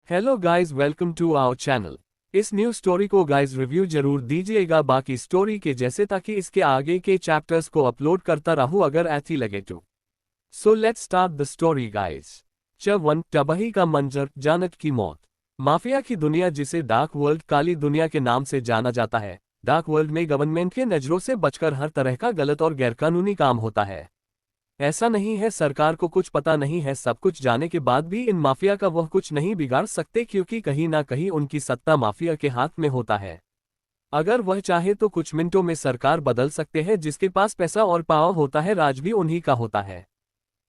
Hello guys, welcome to our channel. इस new story को guys review जरूर दीजिएगा बाकी स्टोरी के जैसे, ताकि इसके आगे के चैप्टर्स को अपलोड करता रहूं अगर ऐसी लगे तो। So let's start the story guys. Chapter 1, तबाही का मंजर, जानत की मौत। माफिया की दुनिया, जिसे डार्क वर्ल्ड, काली दुनिया के नाम से जाना जाता है। डार्क वर्ल्ड में गवर्नमेंट के नजरों से बचकर हर तरह का गलत और गैरकानूनी काम होता है। ऐसा नहीं है सरकार को कुछ पता नहीं है, सब कुछ जाने के बाद भी इन माफिया का वह कुछ नहीं बिगाड़ सकते, क्योंकि कहीं ना कहीं उनकी सत्ता माफिया के हाथ में होता है। अगर वह चाहे तो कुछ मिनटों में सरकार बदल सकते हैं। जिसके पास पैसा और पावर होता है, राज भी उन्हीं का होता है।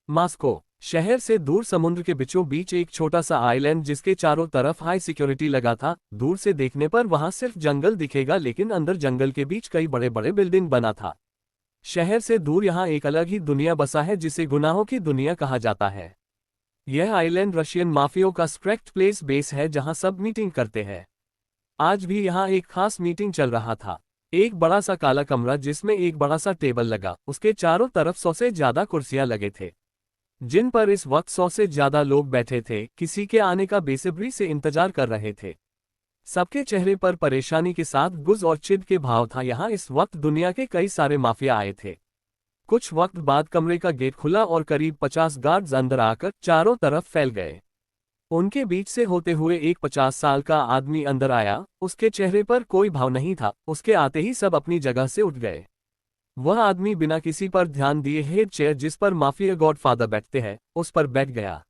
मॉस्को शहर से दूर समुद्र के बीचों बीच एक छोटा सा आइलैंड, जिसके चारों तरफ हाई सिक्योरिटी लगा था। दूर से देखने पर वहां सिर्फ जंगल दिखेगा, लेकिन अंदर जंगल के बीच कई बड़े बड़े बिल्डिंग बना था। शहर से दूर यहाँ एक अलग ही दुनिया बसा है, जिसे गुनाहों की दुनिया कहा जाता है। यह आइलैंड रशियन माफियों का स्ट्रिक्ट प्लेस बेस है, जहाँ सब मीटिंग करते हैं। आज भी यहाँ एक खास मीटिंग चल रहा था। एक बड़ा सा काला कमरा, जिसमें एक बड़ा सा टेबल लगा, उसके चारों तरफ 100 से ज्यादा कुर्सियां लगे थे, जिन पर इस वक्त 100 से ज्यादा लोग बैठे थे, किसी के आने का बेसब्री से इंतजार कर रहे थे। सबके चेहरे पर परेशानी के साथ गुस्सा और चिढ़ के भाव था। यहाँ इस वक्त दुनिया के कई सारे माफिया आए थे। कुछ वक्त बाद कमरे का गेट खुला और करीब 50 गार्ड्स अंदर आकर चारों तरफ फैल गए। उनके बीच से होते हुए एक 50 साल का आदमी अंदर आया। उसके चेहरे पर कोई भाव नहीं था। उसके आते ही सब अपनी जगह से उठ गए। वह आदमी बिना किसी पर ध्यान दिए हेड चेयर, जिस पर माफिया गॉडफादर बैठते हैं, उस पर बैठ गया।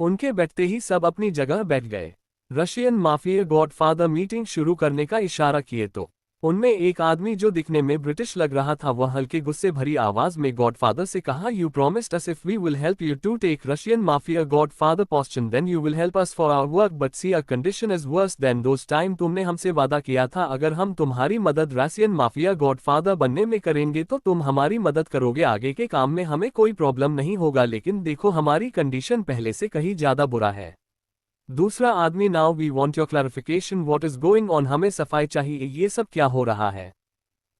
उनके बैठते ही सब अपनी जगह बैठ गए। रशियन माफिया गॉडफादर मीटिंग शुरू करने का इशारा किए तो उनमें एक आदमी, जो दिखने में ब्रिटिश लग रहा था, वह हल्के गुस्से भरी आवाज में गॉडफादर से कहा, you promised us if we will help you to take Russian mafia godfather position, then you will help us for our work, but see our condition is worse than those time. तुमने हमसे वादा किया था, अगर हम तुम्हारी मदद Russian mafia godfather बनने में करेंगे तो तुम हमारी मदद करोगे। आगे के काम में हमें कोई प्रॉब्लम नहीं होगा, लेकिन देखो हमारी कंडीशन पहले से कहीं ज्यादा बुरा है। दूसरा आदमी, now we want your clarification, what is going on, हमें सफाई चाहिए, ये सब क्या हो रहा है।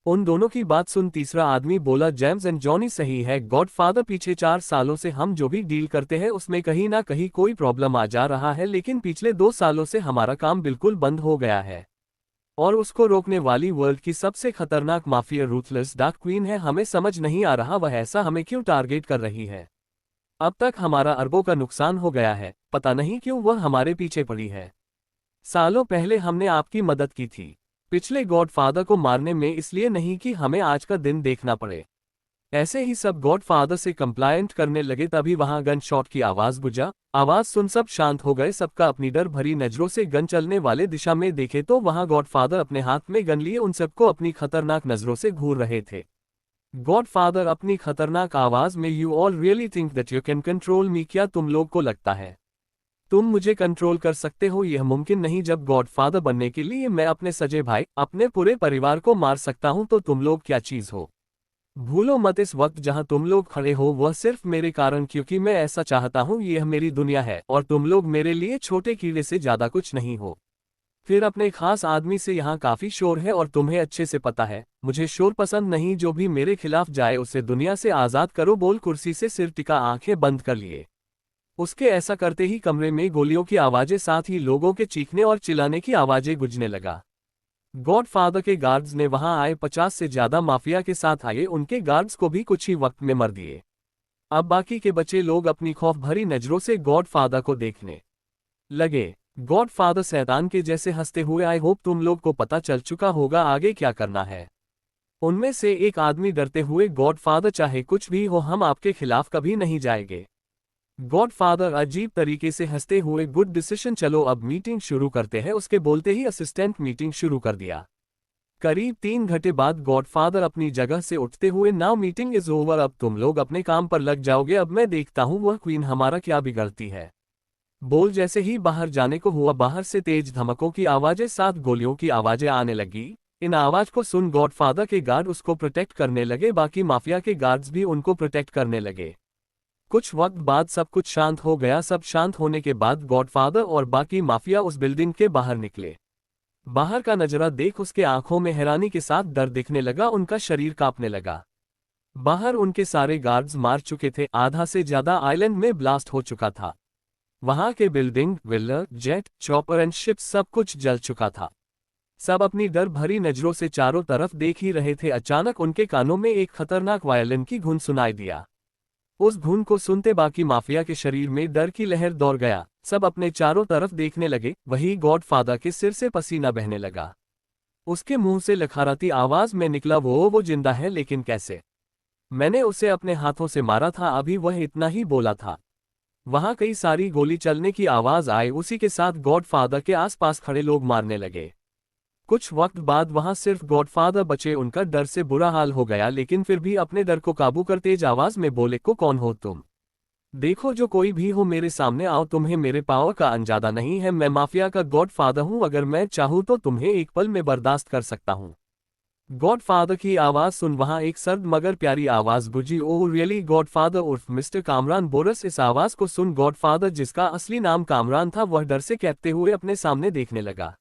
उन दोनों की बात सुन तीसरा आदमी बोला, जेम्स एंड जॉनी सही है गॉडफादर, पीछे 4 सालों से हम जो भी डील करते हैं उसमें कहीं ना कहीं कोई प्रॉब्लम आ जा रहा है, लेकिन पिछले 2 सालों से हमारा काम बिल्कुल बंद हो गया है। और उसको रोकने वाली वर्ल्ड की सबसे खतरनाक माफिया रूथलेस डार्क क्वीन है। हमें समझ नहीं आ रहा वह ऐसा हमें क्यों टारगेट कर रही है। अब तक हमारा अरबों का नुकसान हो गया है, पता नहीं क्यों वह हमारे पीछे पड़ी है। सालों पहले हमने आपकी मदद की थी पिछले गॉडफादर को मारने में, इसलिए नहीं कि हमें आज का दिन देखना पड़े। ऐसे ही सब गॉडफादर से कंप्लायंट करने लगे, तभी वहां गन शॉट की आवाज गुजा। आवाज सुन सब शांत हो गए। सबका अपनी डर भरी नजरों से गन चलने वाले दिशा में देखे तो वहां गॉडफादर अपने हाथ में गन लिए उन सबको अपनी खतरनाक नजरों से घूर रहे थे। गॉडफादर अपनी खतरनाक आवाज में, you all really think that you can control me, क्या तुम लोग को लगता है तुम मुझे कंट्रोल कर सकते हो? यह मुमकिन नहीं। जब गॉडफादर बनने के लिए मैं अपने सगे भाई, अपने पूरे परिवार को मार सकता हूं, तो तुम लोग क्या चीज हो? भूलो मत, इस वक्त जहां तुम लोग खड़े हो वह सिर्फ मेरे कारण, क्योंकि मैं ऐसा चाहता हूं। यह मेरी दुनिया है और तुम लोग मेरे लिए छोटे कीड़े से ज्यादा कुछ नहीं हो। फिर अपने खास आदमी से, यहाँ काफी शोर है और तुम्हें अच्छे से पता है मुझे शोर पसंद नहीं। जो भी मेरे खिलाफ जाए उसे दुनिया से आजाद करो। बोल कुर्सी से सिर टिका, आंखें बंद कर लिए। उसके ऐसा करते ही कमरे में गोलियों की आवाजें, साथ ही लोगों के चीखने और चिल्लाने की आवाजें गूंजने लगा। गॉडफादर के गार्ड्स ने वहां आए 50 से ज्यादा माफिया के साथ आए, उनके गार्ड्स को भी कुछ ही वक्त में मर दिए। अब बाकी के बचे लोग अपनी खौफ भरी नजरों से गॉडफादर को देखने लगे। गॉडफादर शैतान के जैसे हंसते हुए, आई होप तुम लोग को पता चल चुका होगा आगे क्या करना है। उनमें से एक आदमी डरते हुए, गॉडफादर चाहे कुछ भी हो, हम आपके खिलाफ कभी नहीं जाएंगे। गॉडफादर अजीब तरीके से हंसते हुए, गुड डिसीजन, चलो अब मीटिंग शुरू करते हैं। उसके बोलते ही असिस्टेंट मीटिंग शुरू कर दिया। करीब 3 घंटे बाद गॉडफादर अपनी जगह से उठते हुए, नाउ मीटिंग इज ओवर, अब तुम लोग अपने काम पर लग जाओगे। अब मैं देखता हूँ वह क्वीन हमारा क्या बिगड़ती है। बोल जैसे ही बाहर जाने को हुआ, बाहर से तेज धमकों की आवाजें, साथ गोलियों की आवाजें आने लगी। इन आवाज को सुन गॉडफादर के गार्ड उसको प्रोटेक्ट करने लगे, बाकी माफिया के गार्ड्स भी उनको प्रोटेक्ट करने लगे। कुछ वक्त बाद सब कुछ शांत हो गया। सब शांत होने के बाद गॉडफादर और बाकी माफिया उस बिल्डिंग के बाहर निकले। बाहर का नजारा देख उसके आंखों में हैरानी के साथ डर दिखने लगा, उनका शरीर कांपने लगा। बाहर उनके सारे गार्ड्स मार चुके थे, आधा से ज्यादा आइलैंड में ब्लास्ट हो चुका था। वहां के building, villa, jet, chopper and ship सब कुछ जल चुका था। सब अपनी डर भरी नजरों से चारों तरफ देख ही रहे थे। अचानक उनके कानों में एक खतरनाक वायलिन की धुन सुनाई दिया। उस धुन को सुनते बाकी माफिया के शरीर में डर की लहर दौड़ गया। सब अपने चारों तरफ देखने लगे। वही गॉडफादर के सिर से पसीना बहने लगा। उसके मुंह से लखाराती आवाज में निकला, वो जिंदा है, लेकिन कैसे? मैंने उसे अपने हाथों से मारा था। अभी वह इतना ही बोला था। वहां कई सारी गोली चलने की आवाज आई। उसी के साथ गॉडफादर के आसपास खड़े लोग मारने लगे। कुछ वक्त बाद वहां सिर्फ गॉडफादर बचे। उनका डर से बुरा हाल हो गया, लेकिन फिर भी अपने डर को काबू कर तेज आवाज में बोले, को कौन हो तुम? देखो, जो कोई भी हो मेरे सामने आओ। तुम्हें मेरे पावर का अंदाजा नहीं है। मैं माफिया का गॉडफादर हूं। अगर मैं चाहूं तो तुम्हें एक पल में बर्दाश्त कर सकता हूं। गॉडफादर की आवाज सुन वहां एक सर्द मगर प्यारी आवाज गुजी, ओह रियली गॉडफादर उर्फ मिस्टर कामरान बोरस। इस आवाज को सुन गॉडफादर, जिसका असली नाम कामरान था, वह डर से कांपते हुए अपने सामने देखने लगा।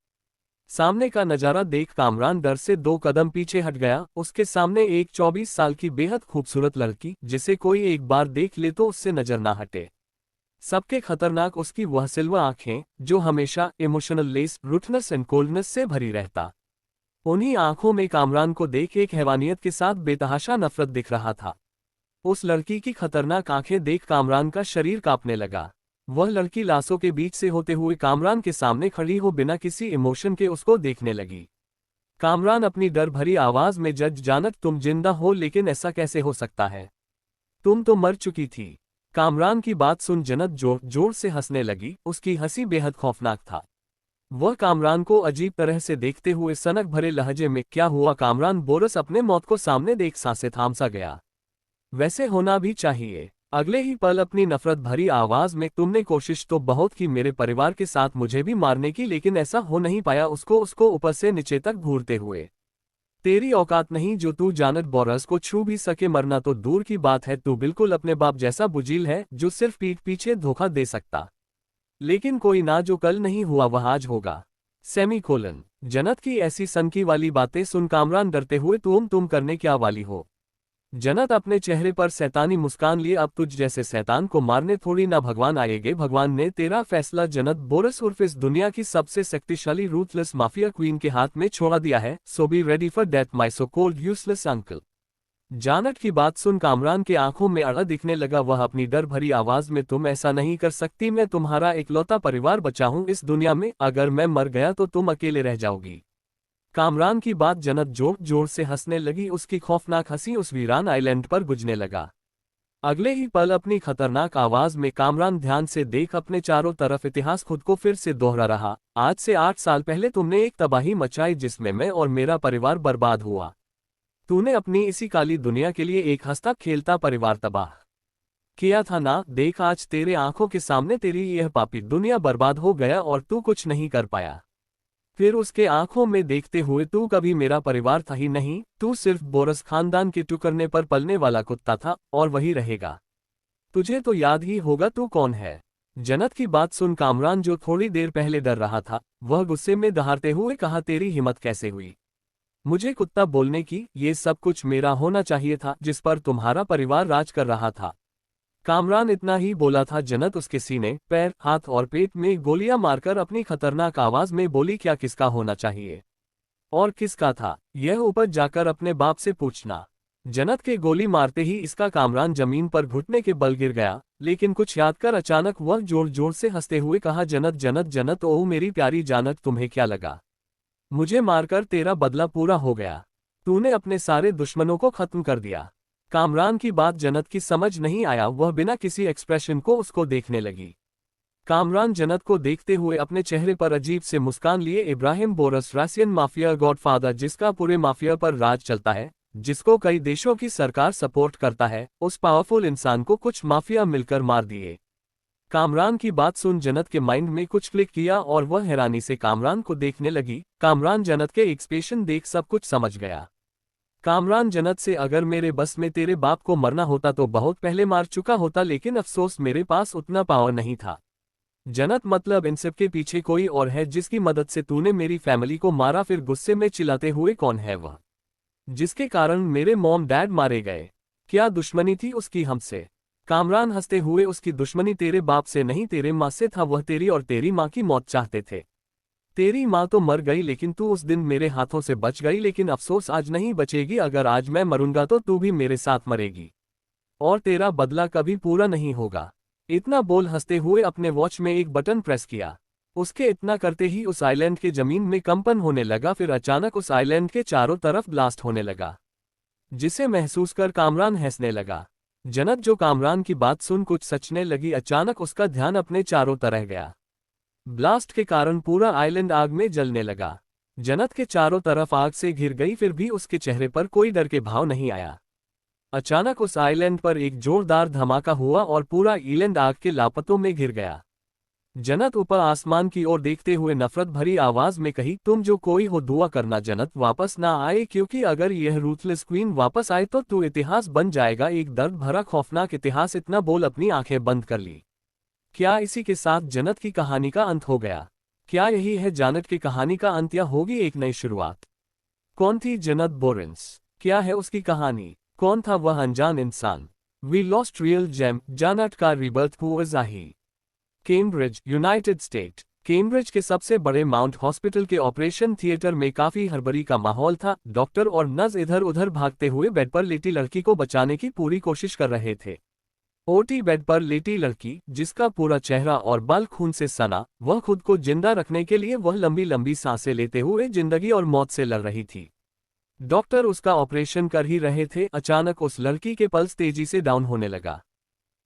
सामने का नजारा देख कामरान डर से 2 कदम पीछे हट गया। उसके सामने एक 24 साल की बेहद खूबसूरत लड़की, जिसे कोई एक बार देख ले तो उससे नजर ना हटे। सबके खतरनाक उसकी वह सिल्वर आंखें, जो हमेशा इमोशनल लेस, रूथनेस एंड कोल्डनेस से भरी रहता। उन्हीं आंखों में कामरान को देख एक हैवानियत के साथ बेतहाशा नफरत दिख रहा था। उस लड़की की खतरनाक आंखें देख कामरान का शरीर कांपने लगा। वह लड़की लाशों के बीच से होते हुए कामरान के सामने खड़ी हो बिना किसी इमोशन के उसको देखने लगी। कामरान अपनी डर भरी आवाज में, जज जानत, तुम जिंदा हो, लेकिन ऐसा कैसे हो सकता है? तुम तो मर चुकी थी। कामरान की बात सुन जन्नत जोर जोर से हंसने लगी। उसकी हंसी बेहद खौफनाक था। वह कामरान को अजीब तरह से देखते हुए सनक भरे लहजे में, क्या हुआ कामरान बोरस? अपने मौत को सामने देख सांसें थाम सा गया। वैसे होना भी चाहिए। अगले ही पल अपनी नफरत भरी आवाज में, तुमने कोशिश तो बहुत की मेरे परिवार के साथ मुझे भी मारने की, लेकिन ऐसा हो नहीं पाया। उसको ऊपर से नीचे तक घूरते हुए, तेरी औकात नहीं जो तू जानत बोरस को छू भी सके। मरना तो दूर की बात है, तू बिल्कुल अपने बाप जैसा बुझिल है, जो सिर्फ पीठ पीछे धोखा दे सकता। लेकिन कोई ना, जो कल नहीं हुआ वह आज होगा। सेमीकोलन। जन्नत की ऐसी सनकी वाली बातें सुन कामरान डरते हुए, तुम करने क्या वाली हो? जन्नत अपने चेहरे पर शैतानी मुस्कान लिए, अब तुझ जैसे शैतान को मारने थोड़ी ना भगवान आएंगे। भगवान ने तेरा फैसला जन्नत बोरस उर्फ इस दुनिया की सबसे शक्तिशाली रूथलेस माफिया क्वीन के हाथ में छोड़ा दिया है। So be ready for death my so called useless uncle. जानट की बात सुन कामरान के आंखों में अड़ा दिखने लगा। वह अपनी डर भरी आवाज में, तुम ऐसा नहीं कर सकती। मैं तुम्हारा इकलौता परिवार बचा हूं इस दुनिया में। अगर मैं मर गया तो तुम अकेले रह जाओगी। कामरान की बात जन्नत जोर जोर से हंसने लगी। उसकी खौफनाक हंसी उस वीरान आइलैंड पर गुजने लगा। अगले ही पल अपनी खतरनाक आवाज में कामरान ध्यान से देख अपने चारों तरफ इतिहास खुद को फिर से दोहरा रहा। आज से 8 साल पहले तुमने एक तबाही मचाई जिसमें मैं और मेरा परिवार बर्बाद हुआ। तूने अपनी इसी काली दुनिया के लिए एक हंसता खेलता परिवार तबाह किया था ना। देख, आज तेरे आंखों के सामने तेरी यह पापी दुनिया बर्बाद हो गया और तू कुछ नहीं कर पाया। फिर उसके आंखों में देखते हुए, तू कभी मेरा परिवार था ही नहीं। तू सिर्फ बोरस खानदान के टुकड़ने पर पलने वाला कुत्ता था और वही रहेगा। तुझे तो याद ही होगा तू कौन है। जन्नत की बात सुन कामरान, जो थोड़ी देर पहले डर रहा था, वह गुस्से में दहाड़ते हुए कहा, तेरी हिम्मत कैसे हुई मुझे कुत्ता बोलने की? ये सब कुछ मेरा होना चाहिए था, जिस पर तुम्हारा परिवार राज कर रहा था। कामरान इतना ही बोला था। जन्नत उसके सीने, पैर, हाथ और पेट में गोलियां मारकर अपनी खतरनाक आवाज में बोली, क्या किसका होना चाहिए और किसका था, यह ऊपर जाकर अपने बाप से पूछना। जन्नत के गोली मारते ही इसका कामरान जमीन पर घुटने के बल गिर गया, लेकिन कुछ याद कर अचानक वह जोर जोर से हंसते हुए कहा, जन्नत जन्नत जन्नत, ओह मेरी प्यारी जानत, तुम्हें क्या लगा मुझे मारकर तेरा बदला पूरा हो गया? तूने अपने सारे दुश्मनों को खत्म कर दिया। कामरान की बात जन्नत की समझ नहीं आया। वह बिना किसी एक्सप्रेशन को उसको देखने लगी। कामरान जन्नत को देखते हुए अपने चेहरे पर अजीब से मुस्कान लिए, Ibrahim borers Russian mafia godfather, जिसका पूरे माफिया पर राज चलता है, जिसको कई देशों की सरकार सपोर्ट करता है, उस पावरफुल इंसान को कुछ माफिया मिलकर मार दिए। कामरान की बात सुन जन्नत के माइंड में कुछ क्लिक किया और वह हैरानी से कामरान को देखने लगी। कामरान जन्नत के एक्सप्रेशन देख सब कुछ समझ गया। कामरान जन्नत से, अगर मेरे बस में तेरे बाप को मरना होता तो बहुत पहले मार चुका होता, लेकिन अफसोस मेरे पास उतना पावर नहीं था। जन्नत, मतलब इन सब के पीछे कोई और है जिसकी मदद से तूने मेरी फैमिली को मारा। फिर गुस्से में चिल्लाते हुए, कौन है वह जिसके कारण मेरे मॉम डैड मारे गए? क्या दुश्मनी थी उसकी हमसे? कामरान हंसते हुए, उसकी दुश्मनी तेरे बाप से नहीं तेरे माँ से था, वह तेरी और तेरी माँ की मौत चाहते थे। तेरी माँ तो मर गई लेकिन तू उस दिन मेरे हाथों से बच गई, लेकिन अफसोस आज नहीं बचेगी। अगर आज मैं मरूंगा तो तू भी मेरे साथ मरेगी और तेरा बदला कभी पूरा नहीं होगा। इतना बोल हंसते हुए अपने वॉच में एक बटन प्रेस किया। उसके इतना करते ही उस आइलैंड के जमीन में कंपन होने लगा। फिर अचानक उस आइलैंड के चारों तरफ ब्लास्ट होने लगा, जिसे महसूस कर कामरान हंसने लगा। जन्नत जो कामरान की बात सुन कुछ सोचने लगी। अचानक उसका ध्यान अपने चारों तरफ गया। ब्लास्ट के कारण पूरा आइलैंड आग में जलने लगा। जन्नत के चारों तरफ आग से घिर गई, फिर भी उसके चेहरे पर कोई डर के भाव नहीं आया। अचानक उस आइलैंड पर एक जोरदार धमाका हुआ और पूरा आइलैंड आग के लापतों में घिर गया। जन्नत ऊपर आसमान की ओर देखते हुए नफरत भरी आवाज में कही, तुम जो कोई हो दुआ करना जन्नत वापस ना आए, क्योंकि अगर यह रूथलेस क्वीन वापस आए तो तू इतिहास बन जाएगा, एक दर्द भरा खौफनाक इतिहास। इतना बोल अपनी आंखें बंद कर ली। क्या इसी के साथ जन्नत की कहानी का अंत हो गया? क्या यही है जन्नत की कहानी का अंत या होगी एक नई शुरुआत? कौन थी जन्नत बोरेंस? क्या है उसकी कहानी? कौन था वह अनजान इंसान? वी लॉस्ट रियल जेम, जन्नत का रिबर्थ हुआ जाही। Cambridge, United state. कैम्ब्रिज के सबसे बड़े माउंट हॉस्पिटल के ऑपरेशन थिएटर में काफी हड़बड़ी का माहौल था। डॉक्टर और नर्स इधर उधर भागते हुए बेड पर लेटी लड़की को बचाने की पूरी कोशिश कर रहे थे। ओटी बेड पर लेटी लड़की, जिसका पूरा चेहरा और बाल खून से सना, वह खुद को जिंदा रखने के लिए वह लंबी लंबी सांसें लेते हुए जिंदगी और मौत से लड़ रही थी। डॉक्टर उसका ऑपरेशन कर ही रहे थे। अचानक उस लड़की के पल्स तेजी से डाउन होने लगा,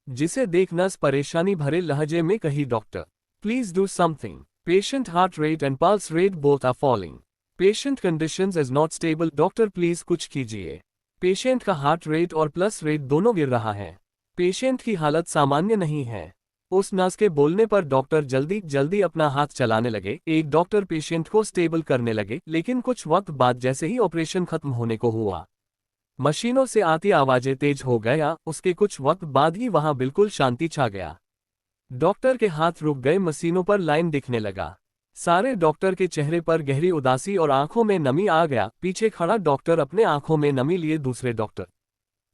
जिसे देख नर्स परेशानी भरे लहजे में कही, doctor please do something. Patient heart rate and pulse rate both are falling. Patient conditions is not stable. Doctor please कुछ कीजिए। पेशेंट का हार्ट रेट और पल्स रेट दोनों गिर रहा है। पेशेंट की हालत सामान्य नहीं है। उस नर्स के बोलने पर डॉक्टर जल्दी जल्दी अपना हाथ चलाने लगे। एक डॉक्टर पेशेंट को स्टेबल करने लगे, लेकिन कुछ वक्त बाद जैसे ही ऑपरेशन खत्म होने को हुआ, मशीनों से आती आवाजें तेज हो गया। उसके कुछ वक्त बाद ही वहां बिल्कुल शांति छा गया। डॉक्टर के हाथ रुक गए, मशीनों पर लाइन दिखने लगा। सारे डॉक्टर के चेहरे पर गहरी उदासी और आंखों में नमी आ गया। पीछे खड़ा डॉक्टर अपने आंखों में नमी लिए दूसरे डॉक्टर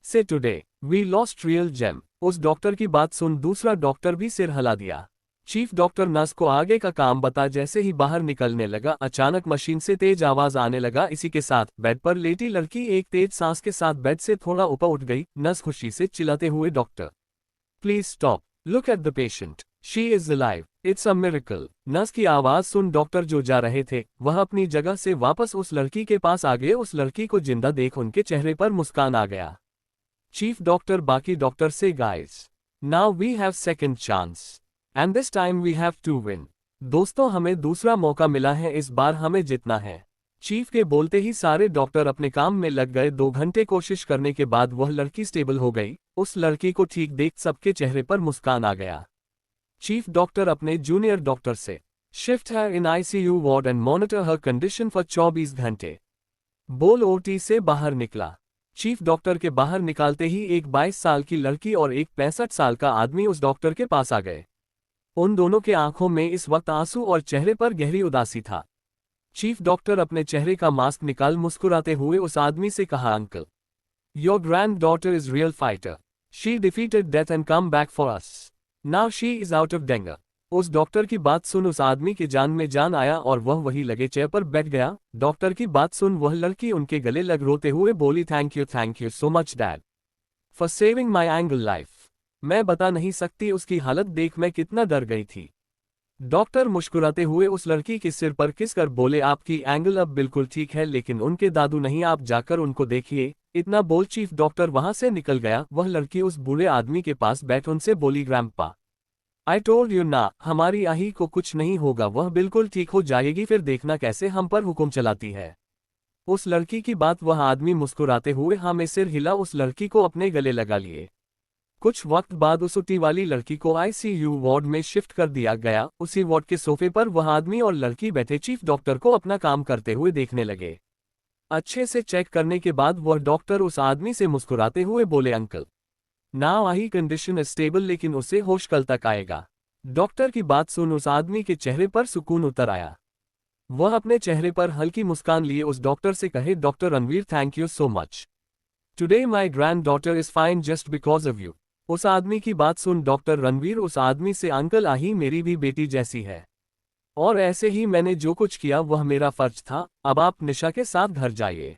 से, today we lost real gem. उस डॉक्टर की बात सुन दूसरा डॉक्टर भी सिर हिला दिया। चीफ डॉक्टर नर्स को आगे का काम बता जैसे ही बाहर निकलने लगा, अचानक मशीन से तेज आवाज आने लगा। इसी के साथ बेड पर लेटी लड़की एक तेज सांस के साथ बेड से थोड़ा ऊपर उठ गई। नर्स खुशी से चिल्लाते हुए, doctor please stop, look at the patient, she is alive, it's a miracle. Nurse की आवाज सुन डॉक्टर जो जा रहे थे वह अपनी जगह से वापस उस लड़की के पास आ गए। उस लड़की को जिंदा देख उनके चेहरे पर मुस्कान आ गया। चीफ डॉक्टर बाकी डॉक्टर से, guys now we have second chance and this time we have to win. दोस्तों, हमें दूसरा मौका मिला है, इस बार हमें जीतना है। चीफ के बोलते ही सारे डॉक्टर अपने काम में लग गए। 2 घंटे कोशिश करने के बाद वह लड़की स्टेबल हो गई। उस लड़की को ठीक देख सबके चेहरे पर मुस्कान आ गया। चीफ डॉक्टर अपने जूनियर डॉक्टर से, shift her in ICU ward and monitor her condition for 24 घंटे, बोल ओटी से बाहर निकला। चीफ डॉक्टर के बाहर निकालते ही एक 22 साल की लड़की और एक 65 साल का आदमी उस डॉक्टर के पास आ गए। उन दोनों के आंखों में इस वक्त आंसू और चेहरे पर गहरी उदासी था। चीफ डॉक्टर अपने चेहरे का मास्क निकाल मुस्कुराते हुए उस आदमी से कहा, uncle, your granddaughter is real fighter, she defeated death and come back for us, now she is out of danger. उस डॉक्टर की बात सुन उस आदमी के जान में जान आया और वह वही लगे चेयर पर बैठ गया। डॉक्टर की बात सुन वह लड़की उनके गले लग रोते हुए बोली, thank you so much dad for saving my angle life. मैं बता नहीं सकती उसकी हालत देख मैं कितना डर गई थी। डॉक्टर मुस्कुराते हुए उस लड़की के सिर पर किस कर बोले, आपकी एंगल अब बिल्कुल ठीक है, लेकिन उनके दादू नहीं, आप जाकर उनको देखिए। इतना बोल चीफ डॉक्टर वहां से निकल गया। वह लड़की उस बूढ़े आदमी के पास बैठ उनसे बोली, ग्रैंडपा आई टोल्ड यू ना, हमारी आही को कुछ नहीं होगा, वह बिल्कुल ठीक हो जाएगी, फिर देखना कैसे हम पर हुक्म चलाती है। उस लड़की की बात वह आदमी मुस्कुराते हुए हाँ में सिर हिला। उस लड़की को अपने गले लगा लिए। कुछ वक्त बाद उस उठी वाली लड़की को आईसीयू वार्ड में शिफ्ट कर दिया गया। उसी वार्ड के सोफे पर वह आदमी और लड़की बैठे चीफ डॉक्टर को अपना काम करते हुए देखने लगे। अच्छे से चेक करने के बाद वह डॉक्टर उस आदमी से मुस्कुराते हुए बोले, uncle, now I condition is stable, लेकिन उसे होश कल तक आएगा। डॉक्टर की बात सुन उस आदमी के चेहरे पर सुकून उतर आया। वह अपने चेहरे पर हल्की मुस्कान लिए उस डॉक्टर से कहे, doctor Ranveer, thank you so much, today my grand daughter is fine just because of you. उस आदमी की बात सुन डॉक्टर रणवीर उस आदमी से, अंकल आही मेरी भी बेटी जैसी है, और ऐसे ही मैंने जो कुछ किया वह मेरा फर्ज था, अब आप निशा के साथ घर जाइए।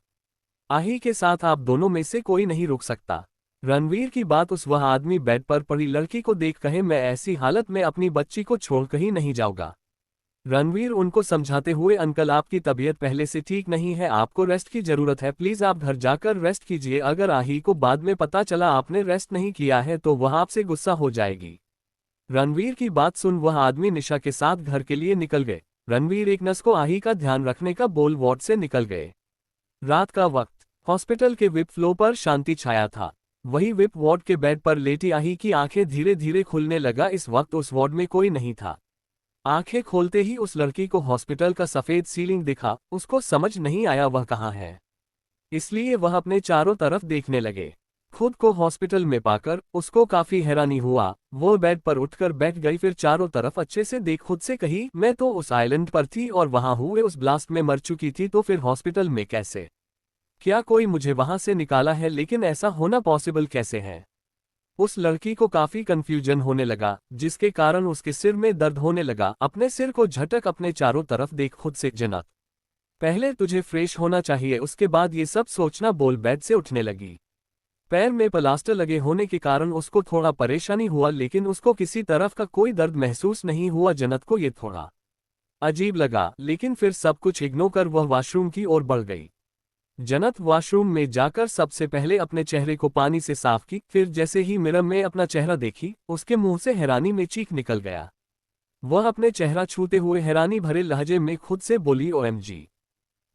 आही के साथ आप दोनों में से कोई नहीं रुक सकता। रणवीर की बात उस वह आदमी बेड पर पड़ी लड़की को देख कहे, मैं ऐसी हालत में अपनी बच्ची को छोड़ कहीं नहीं जाऊंगा। रणवीर उनको समझाते हुए, अंकल आपकी तबीयत पहले से ठीक नहीं है, आपको रेस्ट की जरूरत है, प्लीज आप घर जाकर रेस्ट कीजिए, अगर आही को बाद में पता चला आपने रेस्ट नहीं किया है तो वह आपसे गुस्सा हो जाएगी। रणवीर की बात सुन वह आदमी निशा के साथ घर के लिए निकल गए। रणवीर एक नर्स को आही का ध्यान रखने का बोल वार्ड से निकल गए। रात का वक्त, हॉस्पिटल के विप फ्लो पर शांति छाया था। वही विप वार्ड के बेड पर लेटी आही की आंखें धीरे धीरे खुलने लगा। इस वक्त उस वार्ड में कोई नहीं था। आंखें खोलते ही उस लड़की को हॉस्पिटल का सफेद सीलिंग दिखा। उसको समझ नहीं आया वह कहाँ है, इसलिए वह अपने चारों तरफ देखने लगे। खुद को हॉस्पिटल में पाकर उसको काफी हैरानी हुआ। वो बेड पर उठकर बैठ गई, फिर चारों तरफ अच्छे से देख खुद से कही, मैं तो उस आइलैंड पर थी और वहां हुए उस ब्लास्ट में मर चुकी थी, तो फिर हॉस्पिटल में कैसे? क्या कोई मुझे वहां से निकाला है? लेकिन ऐसा होना पॉसिबल कैसे है? उस लड़की को काफी कंफ्यूजन होने लगा, जिसके कारण उसके सिर में दर्द होने लगा। अपने सिर को झटक अपने चारों तरफ देख खुद से, जन्नत पहले तुझे फ्रेश होना चाहिए, उसके बाद ये सब सोचना, बोल बेड से उठने लगी। पैर में प्लास्टर लगे होने के कारण उसको थोड़ा परेशानी हुआ, लेकिन उसको किसी तरफ का कोई दर्द महसूस नहीं हुआ। जन्नत को ये थोड़ा अजीब लगा, लेकिन फिर सब कुछ इग्नोर कर वह वॉशरूम की ओर बढ़ गई। जन्नत वॉशरूम में जाकर सबसे पहले अपने चेहरे को पानी से साफ की, फिर जैसे ही मिरर में अपना चेहरा देखी, उसके मुंह से हैरानी में चीख निकल गया। वह अपने चेहरा छूते हुए हैरानी भरे लहजे में खुद से बोली, ओएमजी,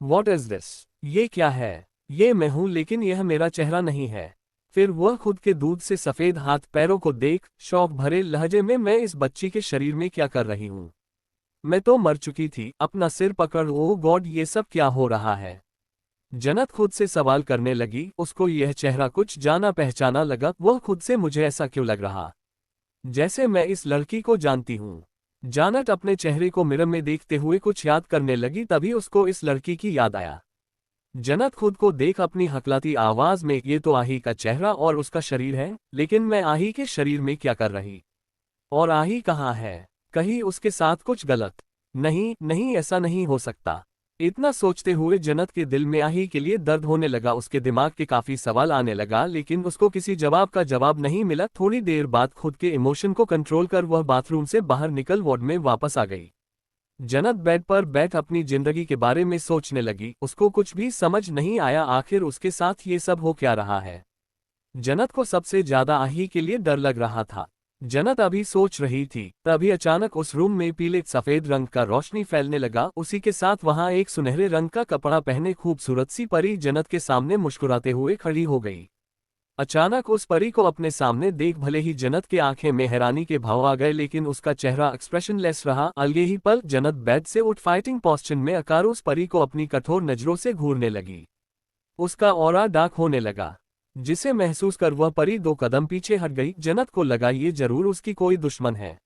व्हाट इज दिस? ये क्या है? ये मैं हूं, लेकिन यह मेरा चेहरा नहीं है। फिर वह खुद के दूध से सफेद हाथ पैरों को देख शौक भरे लहजे में, मैं इस बच्ची के शरीर में क्या कर रही हूं? मैं तो मर चुकी थी। अपना सिर पकड़, ओह गॉड, ये सब क्या हो रहा है? जन्नत खुद से सवाल करने लगी। उसको यह चेहरा कुछ जाना पहचाना लगा। वह खुद से, मुझे ऐसा क्यों लग रहा जैसे मैं इस लड़की को जानती हूँ। जन्नत अपने चेहरे को मिरर में देखते हुए कुछ याद करने लगी, तभी उसको इस लड़की की याद आया। जन्नत खुद को देख अपनी हकलाती आवाज में, ये तो आही का चेहरा और उसका शरीर है, लेकिन मैं आही के शरीर में क्या कर रही? और आही कहाँ है? कहीं उसके साथ कुछ गलत? नहीं नहीं, ऐसा नहीं हो सकता। इतना सोचते हुए जन्नत के दिल में आही के लिए दर्द होने लगा। उसके दिमाग के काफी सवाल आने लगा, लेकिन उसको किसी जवाब का जवाब नहीं मिला। थोड़ी देर बाद खुद के इमोशन को कंट्रोल कर वह बाथरूम से बाहर निकल वार्ड में वापस आ गई। जन्नत बेड पर बैठ अपनी जिंदगी के बारे में सोचने लगी। उसको कुछ भी समझ नहीं आया, आखिर उसके साथ ये सब हो क्या रहा है। जन्नत को सबसे ज्यादा आही के लिए डर लग रहा था। जन्नत अभी सोच रही थी, तभी अचानक उस रूम में पीले सफेद रंग का रोशनी फैलने लगा। उसी के साथ वहां एक सुनहरे रंग का कपड़ा पहने खूबसूरत सी परी जन्नत के सामने मुस्कुराते हुए खड़ी हो गई। अचानक उस परी को अपने सामने देख भले ही जन्नत के आंखें में हैरानी के भाव आ गए, लेकिन उसका चेहरा एक्सप्रेशनलेस रहा। अलगे ही पल जन्नत बेड से उठ फाइटिंग पोस्चर में आकर उस परी को अपनी कठोर नजरों से घूरने लगी। उसका ऑरा डार्क होने लगा, जिसे महसूस कर वह परी 2 कदम पीछे हट गई। जन्नत को लगा ये जरूर उसकी कोई दुश्मन है।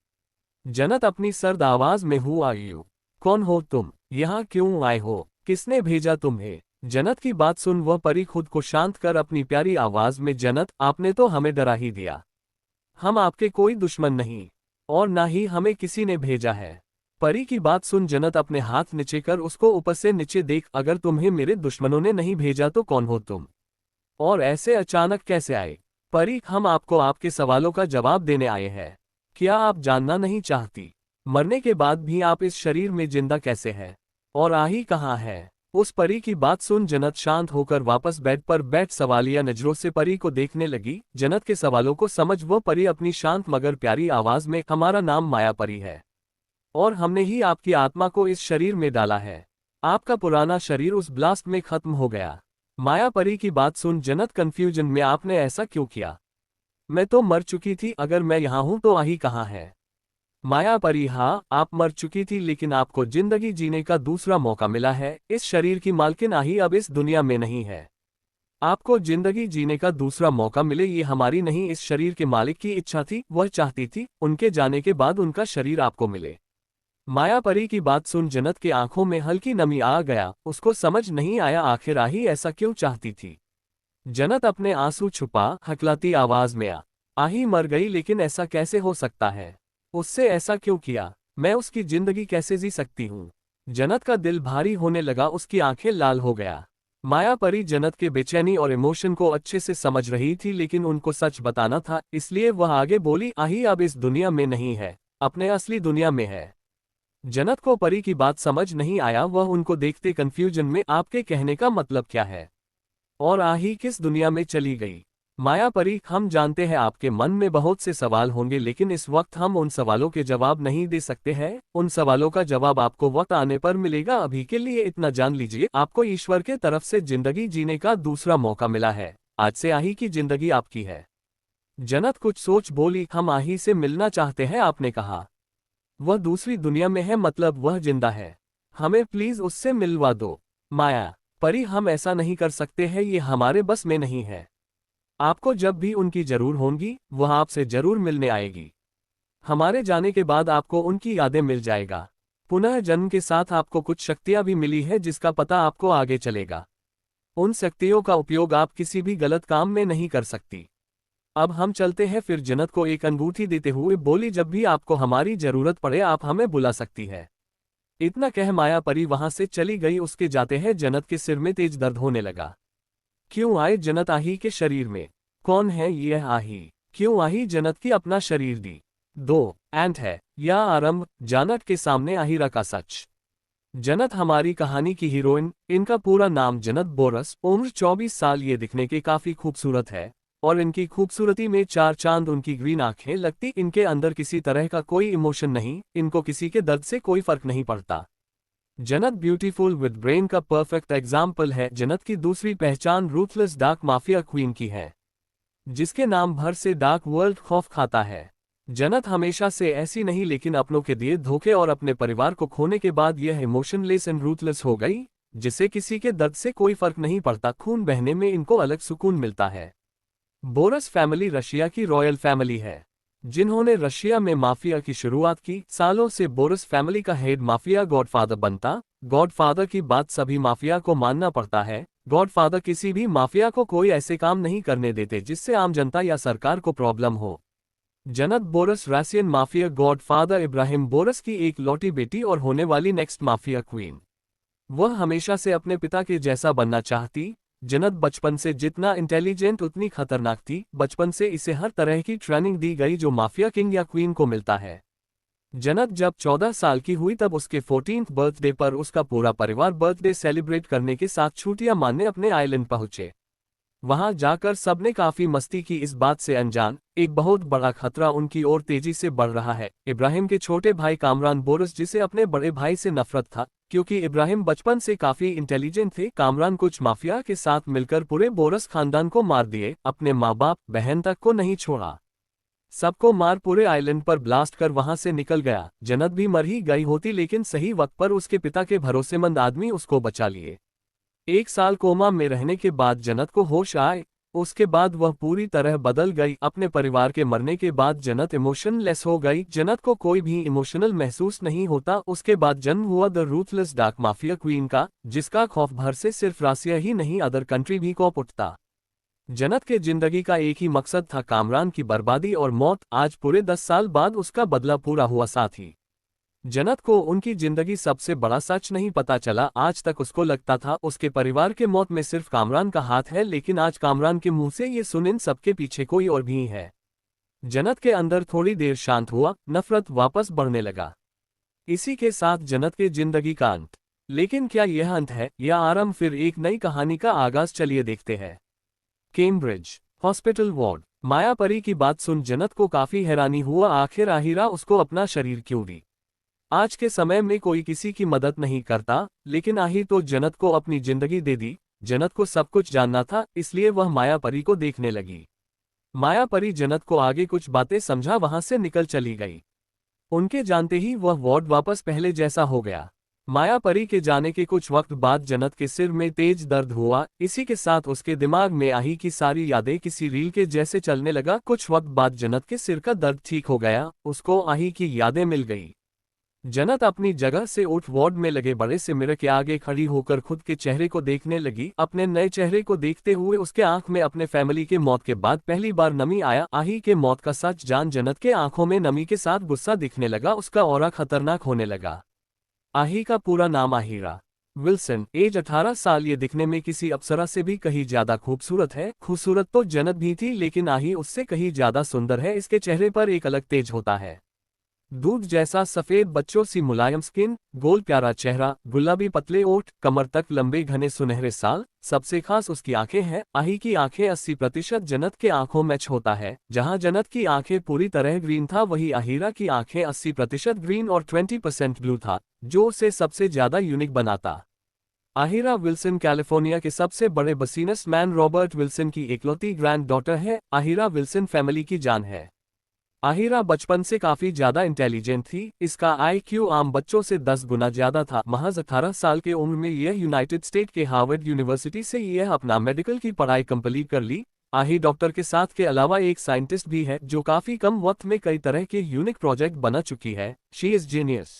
जन्नत अपनी सर्द आवाज में, हु आर यू? कौन हो तुम? यहाँ क्यों आए हो? किसने भेजा तुम्हें? जन्नत की बात सुन वह परी खुद को शांत कर अपनी प्यारी आवाज में, जन्नत आपने तो हमें डरा ही दिया। हम आपके कोई दुश्मन नहीं, और ना ही हमें किसी ने भेजा है। परी की बात सुन जन्नत अपने हाथ नीचे कर उसको ऊपर से नीचे देख, अगर तुम्हें मेरे दुश्मनों ने नहीं भेजा तो कौन हो तुम? और ऐसे अचानक कैसे आए? परी, हम आपको आपके सवालों का जवाब देने आए हैं। क्या आप जानना नहीं चाहती, मरने के बाद भी आप इस शरीर में जिंदा कैसे हैं? और आही कहाँ है? उस परी की बात सुन जन्नत शांत होकर वापस बेड पर बैठ सवालिया नजरों से परी को देखने लगी। जन्नत के सवालों को समझ वो परी अपनी शांत मगर प्यारी आवाज में, हमारा नाम माया परी है, और हमने ही आपकी आत्मा को इस शरीर में डाला है। आपका पुराना शरीर उस ब्लास्ट में खत्म हो गया। माया परी की बात सुन जन्नत कंफ्यूजन में, आपने ऐसा क्यों किया? मैं तो मर चुकी थी, अगर मैं यहाँ हूं तो आही कहाँ है? माया परी, हाँ आप मर चुकी थी, लेकिन आपको जिंदगी जीने का दूसरा मौका मिला है। इस शरीर की मालकिन आही अब इस दुनिया में नहीं है। आपको जिंदगी जीने का दूसरा मौका मिले, ये हमारी नहीं इस शरीर के मालिक की इच्छा थी। वह चाहती थी उनके जाने के बाद उनका शरीर आपको मिले। माया परी की बात सुन जन्नत के आंखों में हल्की नमी आ गया। उसको समझ नहीं आया आखिर आही ऐसा क्यों चाहती थी। जन्नत अपने आंसू छुपा हकलाती आवाज में, आ आही मर गई, लेकिन ऐसा कैसे हो सकता है? उससे ऐसा क्यों किया? मैं उसकी जिंदगी कैसे जी सकती हूँ? जन्नत का दिल भारी होने लगा, उसकी आंखें लाल हो गया। माया परी जन्नत के बेचैनी और इमोशन को अच्छे से समझ रही थी, लेकिन उनको सच बताना था, इसलिए वह आगे बोली, आही अब इस दुनिया में नहीं है, अपने असली दुनिया में है। जन्नत को परी की बात समझ नहीं आया, वह उनको देखते कंफ्यूजन में, आपके कहने का मतलब क्या है? और आही किस दुनिया में चली गई? माया परी, हम जानते हैं आपके मन में बहुत से सवाल होंगे, लेकिन इस वक्त हम उन सवालों के जवाब नहीं दे सकते हैं। उन सवालों का जवाब आपको वक्त आने पर मिलेगा। अभी के लिए इतना जान लीजिए, आपको ईश्वर के तरफ से जिंदगी जीने का दूसरा मौका मिला है। आज से आही की जिंदगी आपकी है। जन्नत कुछ सोच बोली, हम आही से मिलना चाहते हैं, आपने कहा। वह दूसरी दुनिया में है, मतलब वह जिंदा है। हमें प्लीज उससे मिलवा दो। माया परी, हम ऐसा नहीं कर सकते हैं, ये हमारे बस में नहीं है। आपको जब भी उनकी जरूर होगी, वह आपसे जरूर मिलने आएगी। हमारे जाने के बाद आपको उनकी यादें मिल जाएगा। पुनः जन्म के साथ आपको कुछ शक्तियां भी मिली है, जिसका पता आपको आगे चलेगा। उन शक्तियों का उपयोग आप किसी भी गलत काम में नहीं कर सकती। अब हम चलते हैं। फिर जन्नत को एक अंगूठी देते हुए बोली, जब भी आपको हमारी जरूरत पड़े आप हमें बुला सकती है। इतना कह माया परी वहां से चली गई। उसके जाते हैं जन्नत के सिर में तेज दर्द होने लगा। क्यों आए जन्नत आही के शरीर में? कौन है यह आही? क्यों आही जन्नत की अपना शरीर दी? 2 एंट है या आरंभ, जन्नत के सामने आहिरा का सच। जन्नत हमारी कहानी की हीरोइन। इनका पूरा नाम जन्नत बोरस, उम्र 24 साल। ये दिखने के काफी खूबसूरत है और इनकी खूबसूरती में 4 चांद। उनकी ग्रीन आंखें लगती, इनके अंदर किसी तरह का कोई इमोशन नहीं, इनको किसी के दर्द से कोई फर्क नहीं पड़ता। जन्नत ब्यूटीफुल विद ब्रेन का परफेक्ट एग्जाम्पल है। जन्नत की दूसरी पहचान रूथलेस डार्क माफिया क्वीन की है, जिसके नाम भर से डार्क वर्ल्ड खौफ खाता है। जन्नत हमेशा से ऐसी नहीं, लेकिन अपनों के दिए धोखे और अपने परिवार को खोने के बाद यह इमोशनलेस एंड रूथलेस हो गई, जिसे किसी के दर्द से कोई फर्क नहीं पड़ता। खून बहने में इनको अलग सुकून मिलता है। बोरस फैमिली रशिया की रॉयल फैमिली है, जिन्होंने रशिया में माफिया की शुरुआत की। सालों से बोरस फैमिली का हेड माफिया गॉडफादर बनता। गॉडफादर की बात सभी माफिया को मानना पड़ता है। गॉडफादर किसी भी माफिया को कोई ऐसे काम नहीं करने देते जिससे आम जनता या सरकार को प्रॉब्लम हो। जन्नत borers Russian mafia godfather Ibrahim borers की एक लौटी बेटी और होने वाली नेक्स्ट माफिया क्वीन। वह हमेशा से अपने पिता के जैसा बनना चाहती। जन्नत बचपन से जितना इंटेलिजेंट उतनी खतरनाक थी। बचपन से इसे हर तरह की ट्रेनिंग दी गई जो माफिया किंग या क्वीन को मिलता है। जन्नत जब 14 साल की हुई तब उसके 14th बर्थडे पर उसका पूरा परिवार बर्थडे सेलिब्रेट करने के साथ छुट्टियां मानने अपने आइलैंड पहुंचे। वहां जाकर सबने काफी मस्ती की, इस बात से अनजान एक बहुत बड़ा खतरा उनकी ओर तेजी से बढ़ रहा है। इब्राहिम के छोटे भाई कामरान बोरस, जिसे अपने बड़े भाई से नफरत था क्योंकि इब्राहिम बचपन से काफी इंटेलिजेंट थे। कामरान कुछ माफिया के साथ मिलकर पूरे बोरस खानदान को मार दिए, अपने माँ बाप बहन तक को नहीं छोड़ा। सबको मार पूरे आइलैंड पर ब्लास्ट कर वहां से निकल गया। जन्नत भी मर ही गई होती, लेकिन सही वक्त पर उसके पिता के भरोसेमंद आदमी उसको बचा लिए। 1 साल कोमा में रहने के बाद जन्नत को होश आए। उसके बाद वह पूरी तरह बदल गई। अपने परिवार के मरने के बाद जन्नत इमोशनलेस हो गई। जन्नत को कोई भी इमोशनल महसूस नहीं होता। उसके बाद जन्म हुआ the ruthless dark mafia queen का, जिसका खौफ भर से सिर्फ रसिया ही नहीं अदर कंट्री भी कॉप उठता। जन्नत के जिंदगी का एक ही मकसद था, कामरान की बर्बादी और मौत। आज पूरे 10 साल बाद उसका बदला पूरा हुआ। साथ ही जन्नत को उनकी जिंदगी सबसे बड़ा सच नहीं पता चला। आज तक उसको लगता था उसके परिवार के मौत में सिर्फ कामरान का हाथ है, लेकिन आज कामरान के मुंह से ये सुन इन सबके पीछे कोई और भी है। जन्नत के अंदर थोड़ी देर शांत हुआ, नफरत वापस बढ़ने लगा। इसी के साथ जन्नत के जिंदगी का अंत। लेकिन क्या यह अंत है या आरंभ? फिर एक नई कहानी का आगाज, चलिए देखते हैं। Cambridge hospital ward. माया परी की बात सुन जन्नत को काफी हैरानी हुआ। आखिर आहिरा उसको अपना शरीर क्यों दी? आज के समय में कोई किसी की मदद नहीं करता, लेकिन आही तो जन्नत को अपनी जिंदगी दे दी। जन्नत को सब कुछ जानना था, इसलिए वह माया परी को देखने लगी। माया परी जन्नत को आगे कुछ बातें समझा वहां से निकल चली गई। उनके जानते ही वह वार्ड वापस पहले जैसा हो गया। माया परी के जाने के कुछ वक्त बाद जन्नत के सिर में तेज दर्द हुआ। इसी के साथ उसके दिमाग में आही की सारी यादें किसी रील के जैसे चलने लगा। कुछ वक्त बाद जन्नत के सिर का दर्द ठीक हो गया, उसको आही की यादें मिल गई। जन्नत अपनी जगह से उठ वार्ड में लगे बड़े से मिरर के आगे खड़ी होकर खुद के चेहरे को देखने लगी। अपने नए चेहरे को देखते हुए उसके आंख में अपने फैमिली के मौत के बाद पहली बार नमी आया। आही के मौत का सच जान जन्नत के आंखों में नमी के साथ गुस्सा दिखने लगा। उसका ऑरा खतरनाक होने लगा। आही का पूरा नाम आहिरा विल्सन, एज 18 साल। ये दिखने में किसी अप्सरा से भी कहीं ज्यादा खूबसूरत है। खूबसूरत तो जन्नत भी थी, लेकिन आही उससे कहीं ज्यादा सुंदर है। इसके चेहरे पर एक अलग तेज होता है। दूध जैसा सफेद बच्चों सी मुलायम स्किन, गोल प्यारा चेहरा, गुलाबी पतले ओठ, कमर तक लंबे घने सुनहरे साल। सबसे खास उसकी आंखें हैं। आही की आंखें 80% जन्नत के आंखों मैच होता है। जहां जन्नत की आंखें पूरी तरह ग्रीन था, वही आहिरा की आंखें 80% ग्रीन और 20% ब्लू था, जो उसे सबसे ज्यादा यूनिक बनाता। आहिरा विल्सन कैलिफोर्निया के सबसे बड़े बिजनेसमैन रॉबर्ट विल्सन की इकलौती ग्रैंड डॉटर है। आहिरा विल्सन फैमिली की जान है। आहिरा बचपन से काफी ज्यादा इंटेलिजेंट थी। इसका IQ आम बच्चों से 10 गुना ज्यादा था। महज 18 साल के उम्र में यह यूनाइटेड स्टेट के हार्वर्ड यूनिवर्सिटी से यह अपना मेडिकल की पढ़ाई कंप्लीट कर ली। आही डॉक्टर के साथ के अलावा एक साइंटिस्ट भी है, जो काफी कम वक्त में कई तरह के यूनिक प्रोजेक्ट बना चुकी है। She is genius.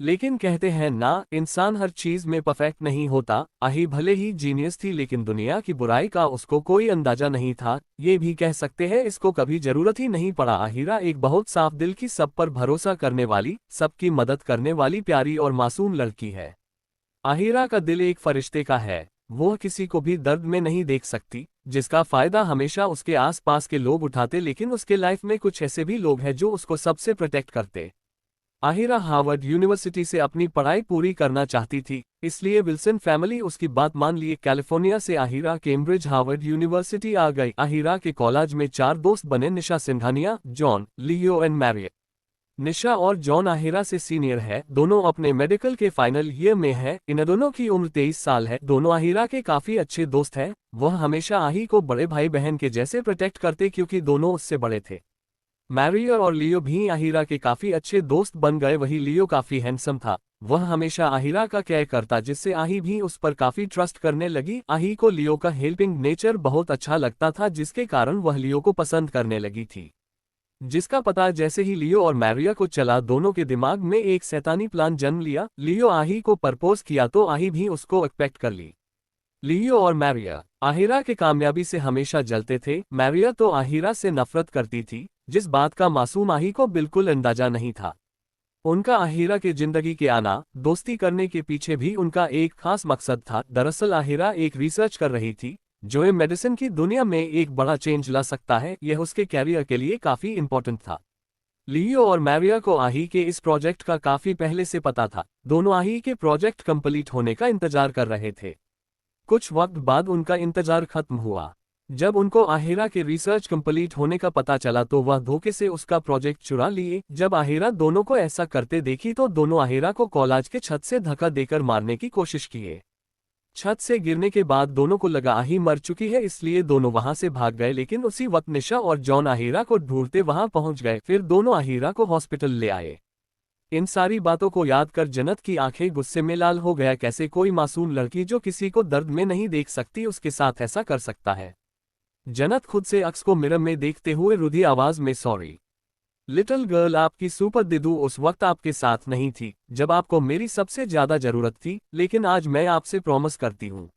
लेकिन कहते हैं ना, इंसान हर चीज में परफेक्ट नहीं होता। आही भले ही जीनियस थी, लेकिन दुनिया की बुराई का उसको कोई अंदाजा नहीं था। ये भी कह सकते हैं इसको कभी जरूरत ही नहीं पड़ा। आहिरा एक बहुत साफ दिल की, सब पर भरोसा करने वाली, सबकी मदद करने वाली प्यारी और मासूम लड़की है। आहिरा का दिल एक फरिश्ते का है। वो किसी को भी दर्द में नहीं देख सकती, जिसका फायदा हमेशा उसके आसपास के लोग उठाते। लेकिन उसके लाइफ में कुछ ऐसे भी लोग हैं जो उसको सबसे प्रोटेक्ट करते। आहिरा हार्वर्ड यूनिवर्सिटी से अपनी पढ़ाई पूरी करना चाहती थी, इसलिए विल्सन फैमिली उसकी बात मान लिए। कैलिफोर्निया से आहिरा कैम्ब्रिज हार्वर्ड यूनिवर्सिटी आ गई। आहिरा के कॉलेज में 4 दोस्त बने, Nisha Singhania, John, Leo and Marriott. Nisha और जॉन आहिरा से सीनियर है। दोनों अपने मेडिकल के फाइनल ईयर में है। इन दोनों की उम्र 23 साल है। दोनों आहिरा के काफी अच्छे दोस्त हैं। वह हमेशा आही को बड़े भाई बहन के जैसे प्रोटेक्ट करते, क्योंकि दोनों उससे बड़े थे। मैरिया और लियो भी आहिरा के काफी अच्छे दोस्त बन गए। वही लियो काफी हैंडसम था। वह हमेशा आहिरा का केयर करता, जिससे आही भी उस पर काफी ट्रस्ट करने लगी। आही को लियो का हेल्पिंग नेचर बहुत अच्छा लगता था, जिसके कारण वह लियो को पसंद करने लगी थी। जिसका पता जैसे ही लियो और मैरिया को चला, दोनों के दिमाग में एक शैतानी प्लान जन्म लिया। लियो आही को प्रपोज किया तो आही भी उसको एक्सपेक्ट कर ली। लियो और मैरिया आहिरा के कामयाबी से हमेशा जलते थे। मैरिया तो आहिरा से नफरत करती थी, जिस बात का मासूम आही को बिल्कुल अंदाजा नहीं था। उनका आहिरा की जिंदगी के आना, दोस्ती करने के पीछे भी उनका एक खास मकसद था। दरअसल आहिरा एक रिसर्च कर रही थी, जो ये मेडिसिन की दुनिया में एक बड़ा चेंज ला सकता है। यह उसके कैरियर के लिए काफी इंपॉर्टेंट था। लियो और मैरिया को आही के इस प्रोजेक्ट का काफी पहले से पता था। दोनों आही के प्रोजेक्ट कंप्लीट होने का इंतजार कर रहे थे। कुछ वक्त बाद उनका इंतजार खत्म हुआ। जब उनको आहिरा के रिसर्च कंप्लीट होने का पता चला, तो वह धोखे से उसका प्रोजेक्ट चुरा लिए। जब आहिरा दोनों को ऐसा करते देखी, तो दोनों आहिरा को कॉलेज के छत से धक्का देकर मारने की कोशिश किए। छत से गिरने के बाद दोनों को लगा आही मर चुकी है, इसलिए दोनों वहां से भाग गए। लेकिन उसी वक्त निशा और जॉन आहिरा को ढूंढते वहां पहुंच गए। फिर दोनों आहिरा को हॉस्पिटल ले आए। इन सारी बातों को याद कर जन्नत की आंखें गुस्से में लाल हो गया। कैसे कोई मासूम लड़की जो किसी को दर्द में नहीं देख सकती, उसके साथ ऐसा कर सकता है। जन्नत खुद से अक्स को मिरर में देखते हुए रुधी आवाज में, सॉरी लिटिल गर्ल, आपकी सुपर दिदू उस वक्त आपके साथ नहीं थी जब आपको मेरी सबसे ज्यादा जरूरत थी। लेकिन आज मैं आपसे प्रॉमिस करती हूँ,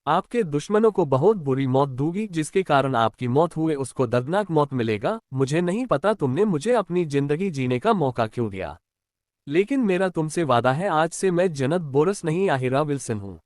आपके दुश्मनों को बहुत बुरी मौत दूंगी, जिसके कारण आपकी मौत हुए उसको दर्दनाक मौत मिलेगा। मुझे नहीं पता तुमने मुझे अपनी जिंदगी जीने का मौका क्यों दिया, लेकिन मेरा तुमसे वादा है, आज से मैं जन्नत बोरस नहीं आहिरा विल्सन हूँ।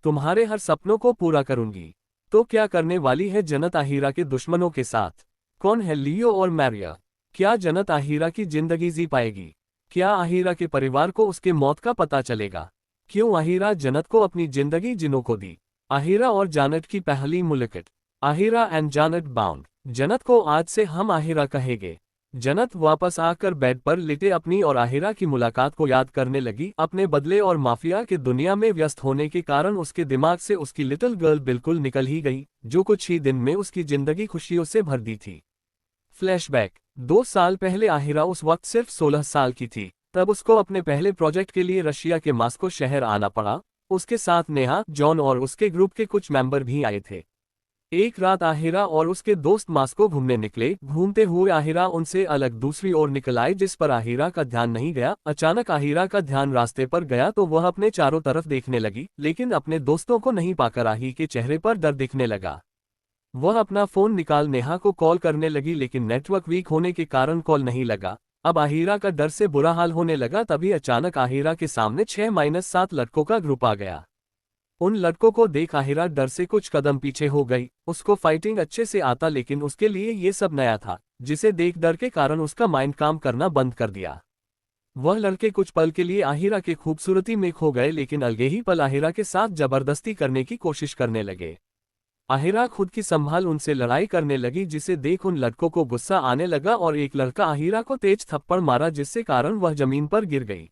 तुम्हारे हर सपनों को पूरा करूंगी। तो क्या करने वाली है जन्नत आहिरा के दुश्मनों के साथ? कौन है लियो और मैरिया? क्या जन्नत आहिरा की जिंदगी जी पाएगी? क्या आहिरा के परिवार को उसके मौत का पता चलेगा? क्यों आहिरा जन्नत को अपनी जिंदगी जिनों को दी? आहिरा और जानेट की पहली मुलाकात। Ahira and जानेट bound. जन्नत को आज से हम आहिरा कहेंगे। जन्नत वापस आकर बेड पर लेटे अपनी और आहिरा की मुलाकात को याद करने लगी। अपने बदले और माफिया की दुनिया में व्यस्त होने के कारण उसके दिमाग से उसकी लिटिल गर्ल बिल्कुल निकल ही गई, जो कुछ ही दिन में उसकी जिंदगी खुशियों से भर दी थी। फ्लैशबैक। 2 साल पहले आहिरा उस वक्त सिर्फ 16 साल की थी। तब उसको अपने पहले प्रोजेक्ट के लिए रशिया के मास्को शहर आना पड़ा। उसके साथ नेहा, जॉन और उसके ग्रुप के कुछ मेंबर भी आए थे। एक रात आहिरा और उसके दोस्त मास्को घूमने निकले। घूमते हुए आहिरा उनसे अलग दूसरी ओर निकल आए, जिस पर आहिरा का ध्यान नहीं गया। अचानक आहिरा का ध्यान रास्ते पर गया तो वह अपने चारों तरफ देखने लगी, लेकिन अपने दोस्तों को नहीं पाकर आही के चेहरे पर डर दिखने लगा। वह अपना फोन निकाल नेहा को कॉल करने लगी, लेकिन नेटवर्क वीक होने के कारण कॉल नहीं लगा। अब आहिरा का डर से बुरा हाल होने लगा। तभी अचानक आहिरा के सामने 6-7 लड़कों का ग्रुप आ गया। उन लड़कों को देख आहिरा डर से कुछ कदम पीछे हो गई। उसको फाइटिंग अच्छे से आता, लेकिन उसके लिए ये सब नया था, जिसे देख डर के कारण उसका माइंड काम करना बंद कर दिया। वह लड़के कुछ पल के लिए आहिरा की खूबसूरती में खो गए, लेकिन अलगे ही पल आहिरा के साथ जबरदस्ती करने की कोशिश करने लगे। आहिरा खुद की संभाल उनसे लड़ाई करने लगी, जिसे देख उन लड़कों को गुस्सा आने लगा और एक लड़का आहिरा को तेज थप्पड़ मारा, जिससे कारण वह जमीन पर गिर गई।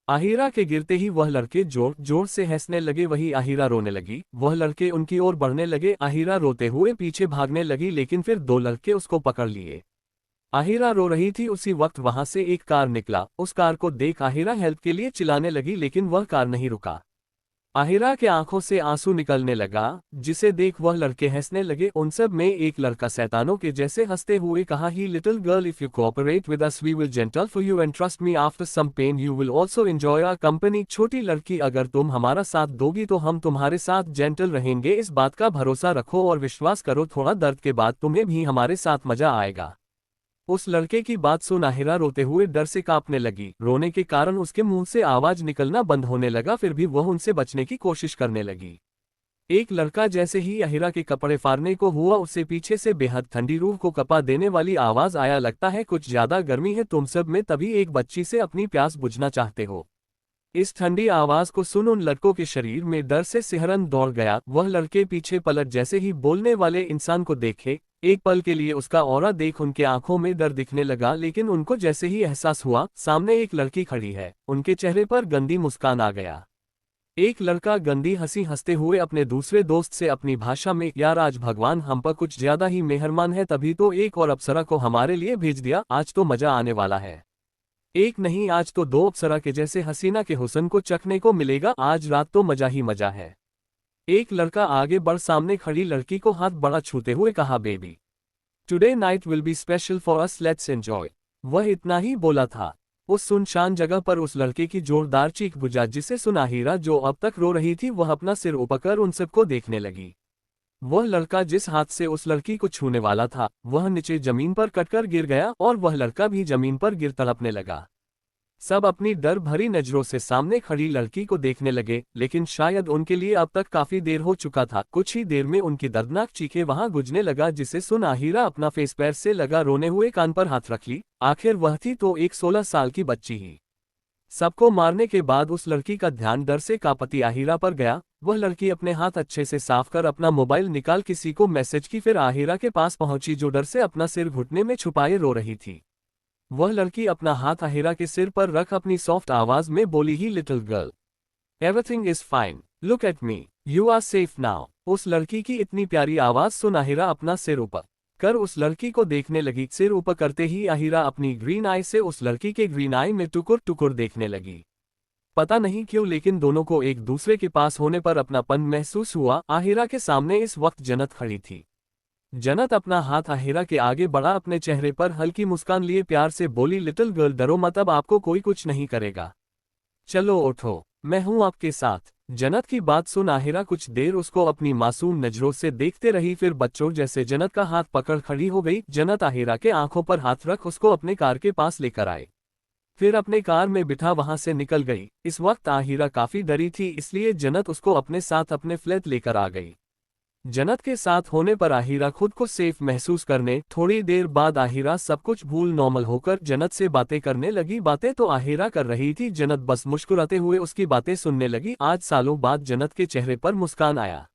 आहिरा के गिरते ही वह लड़के जोर जोर से हंसने लगे। वही आहिरा रोने लगी। वह लड़के उनकी ओर बढ़ने लगे। आहिरा रोते हुए पीछे भागने लगी, लेकिन फिर दो लड़के उसको पकड़ लिए। आहिरा रो रही थी। उसी वक्त वहां से एक कार निकला। उस कार को देख आहिरा हेल्प के लिए चिल्लाने लगी, लेकिन वह कार नहीं रुका। आहिरा के आंखों से आंसू निकलने लगा, जिसे देख वह लड़के हंसने लगे। उन सब में एक लड़का शैतानों के जैसे हंसते हुए कहा, hey little girl, if you cooperate with us we will gentle for you and trust me after some pain you will also enjoy our company. छोटी लड़की, अगर तुम हमारा साथ दोगी तो हम तुम्हारे साथ जेंटल रहेंगे। इस बात का भरोसा रखो और विश्वास करो, थोड़ा दर्द के बाद तुम्हें भी हमारे साथ मजा आएगा। उस लड़के की बात सुन आहिरा रोते हुए डर से कांपने लगी। रोने के कारण उसके मुंह से आवाज निकलना बंद होने लगा। फिर भी वह उनसे बचने की कोशिश करने लगी। एक लड़का जैसे ही आहिरा के कपड़े फाड़ने को हुआ, उससे पीछे से बेहद ठंडी रूह को कपा देने वाली आवाज आया, लगता है कुछ ज्यादा गर्मी है तुम सब में। तभी एक बच्ची से अपनी प्यास बुझना चाहते हो। इस ठंडी आवाज को सुन उन लड़कों के शरीर में डर से सिहरन दौड़ गया। वह लड़के पीछे पलट जैसे ही बोलने वाले इंसान को देखे, एक पल के लिए उसका ऑरा देख उनके आंखों में डर दिखने लगा, लेकिन उनको जैसे ही एहसास हुआ सामने एक लड़की खड़ी है, उनके चेहरे पर गंदी मुस्कान आ गया। एक लड़का गंदी हंसी हंसते हुए अपने दूसरे दोस्त से अपनी भाषा में, यार आज भगवान हम पर कुछ ज्यादा ही मेहरबान है, तभी तो एक और अप्सरा को हमारे लिए भेज दिया, आज तो मजा आने वाला है। एक नहीं आज तो दो अप्सरा के जैसे हसीना के हुस्न को चखने को मिलेगा, आज रात तो मजा ही मजा है। एक लड़का आगे बढ़ सामने खड़ी लड़की को हाथ बड़ा छूते हुए कहा, baby today night will be special for us, let's enjoy. वह इतना ही बोला था। उस सुनसान जगह पर उस लड़के की जोरदार चीख बुझा, जिसे सुन आहिरा जो अब तक रो रही थी वह अपना सिर ऊपर उन सबको देखने लगी। वह लड़का जिस हाथ से उस लड़की को छूने वाला था वह नीचे जमीन पर कटकर गिर गया और वह लड़का भी जमीन पर गिर तड़पने लगा। सब अपनी डर भरी नजरों से सामने खड़ी लड़की को देखने लगे, लेकिन शायद उनके लिए अब तक काफी देर हो चुका था। कुछ ही देर में उनकी दर्दनाक चीखें वहां गूंजने लगा, जिसे सुन आहिरा अपना फेस पैर से लगा रोने हुए कान पर हाथ रख ली। आखिर वह थी तो एक 16 साल की बच्ची ही। सबको मारने के बाद उस लड़की का ध्यान डर से कांपती आहिरा पर गया। वह लड़की अपने हाथ अच्छे से साफ कर अपना मोबाइल निकाल किसी को मैसेज की, फिर आहिरा के पास पहुंची जो डर से अपना सिर घुटने में छुपाए रो रही थी। वह लड़की अपना हाथ आहिरा के सिर पर रख अपनी सॉफ्ट आवाज में बोली, hey little girl, everything is fine, look at me, you are safe now. उस लड़की की इतनी प्यारी आवाज सुन आहिरा अपना सिर ऊपर कर उस लड़की को देखने लगी। सिर ऊपर करते ही आहिरा अपनी ग्रीन आई से उस लड़की के ग्रीन आई में टुकुर टुकुर देखने लगी। पता नहीं क्यों, लेकिन दोनों को एक दूसरे के पास होने पर अपनापन महसूस हुआ। आहिरा के सामने इस वक्त जन्नत खड़ी थी। जन्नत अपना हाथ आहिरा के आगे बढ़ा, अपने चेहरे पर हल्की मुस्कान लिए प्यार से बोली, लिटिल गर्ल डरो मत, अब आपको कोई कुछ नहीं करेगा, चलो उठो, मैं हूं आपके साथ। जन्नत की बात सुन आहिरा कुछ देर उसको अपनी मासूम नजरों से देखते रही, फिर बच्चों जैसे जन्नत का हाथ पकड़ खड़ी हो गई। जन्नत आहिरा के आंखों पर हाथ रख उसको अपने कार के पास लेकर आए, फिर अपने कार में बिठा वहां से निकल गई। इस वक्त आहिरा काफी डरी थी, इसलिए जन्नत उसको अपने साथ अपने फ्लैट लेकर आ गई। जन्नत के साथ होने पर आहिरा खुद को सेफ महसूस करने थोड़ी देर बाद आहिरा सब कुछ भूल नॉर्मल होकर जन्नत से बातें करने लगी। बातें तो आहिरा कर रही थी, जन्नत बस मुस्कुराते हुए उसकी बातें सुनने लगी। आज सालों बाद जन्नत के चेहरे पर मुस्कान आया।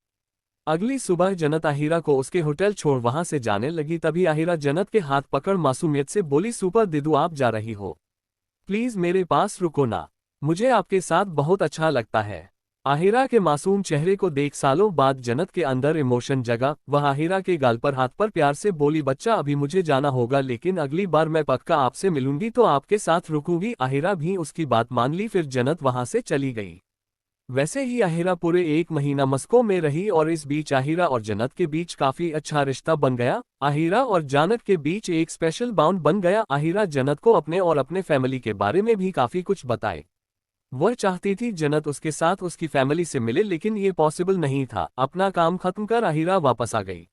अगली सुबह जन्नत आहिरा को उसके होटल छोड़ वहां से जाने लगी। तभी आहिरा जन्नत के हाथ पकड़ मासूमियत से बोली, सुपर दीदू आप जा रही हो, प्लीज मेरे पास रुको ना, मुझे आपके साथ बहुत अच्छा लगता है। आहिरा के मासूम चेहरे को देख सालों बाद जन्नत के अंदर इमोशन जगा। वह आहिरा के गाल पर हाथ पर प्यार से बोली, बच्चा अभी मुझे जाना होगा, लेकिन अगली बार मैं पक्का आपसे मिलूंगी तो आपके साथ रुकूंगी। आहिरा भी उसकी बात मान ली, फिर जन्नत वहां से चली गई। वैसे ही आहिरा पूरे 1 महीना मस्को में रही और इस बीच आहिरा और जन्नत के बीच काफी अच्छा रिश्ता बन गया। आहिरा और जन्नत के बीच एक स्पेशल बॉन्ड बन गया। आहिरा जन्नत को अपने और अपने फैमिली के बारे में भी काफी कुछ बताए। वह चाहती थी जन्नत उसके साथ उसकी फैमिली से मिले, लेकिन ये पॉसिबल नहीं था। अपना काम खत्म कर आहिरा वापस आ गई।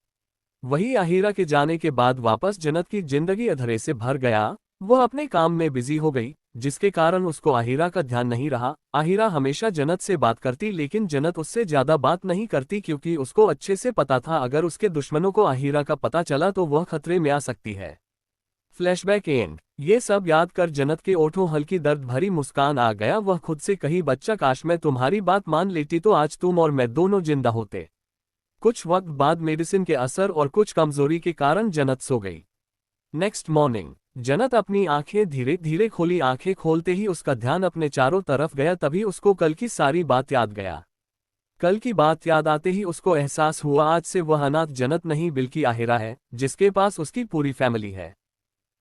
वही आहिरा के जाने के बाद वापस जन्नत की जिंदगी अंधेरे से भर गया। वह अपने काम में बिजी हो गई, जिसके कारण उसको आहिरा का ध्यान नहीं रहा। आहिरा हमेशा जन्नत से बात करती, लेकिन जन्नत उससे ज्यादा बात नहीं करती, क्योंकि उसको अच्छे से पता था अगर उसके दुश्मनों को आहिरा का पता चला तो वह खतरे में आ सकती है। Flashback and. ये सब याद कर जन्नत के ओठों हल्की दर्द भरी मुस्कान आ गया। वह खुद से कही, बच्चा काश मैं तुम्हारी बात मान लेती तो आज तुम और मैं दोनों जिंदा होते। कुछ वक्त बाद मेडिसिन के असर और कुछ कमजोरी के कारण जन्नत सो गई। नेक्स्ट मॉर्निंग जन्नत अपनी आंखें धीरे धीरे खोली। आंखें खोलते ही उसका ध्यान अपने चारों तरफ गया। तभी उसको कल की सारी बात याद गया। कल की बात याद आते ही उसको एहसास हुआ आज से वह अनाथ जन्नत नहीं बल्कि आहिरा है, जिसके पास उसकी पूरी फैमिली है।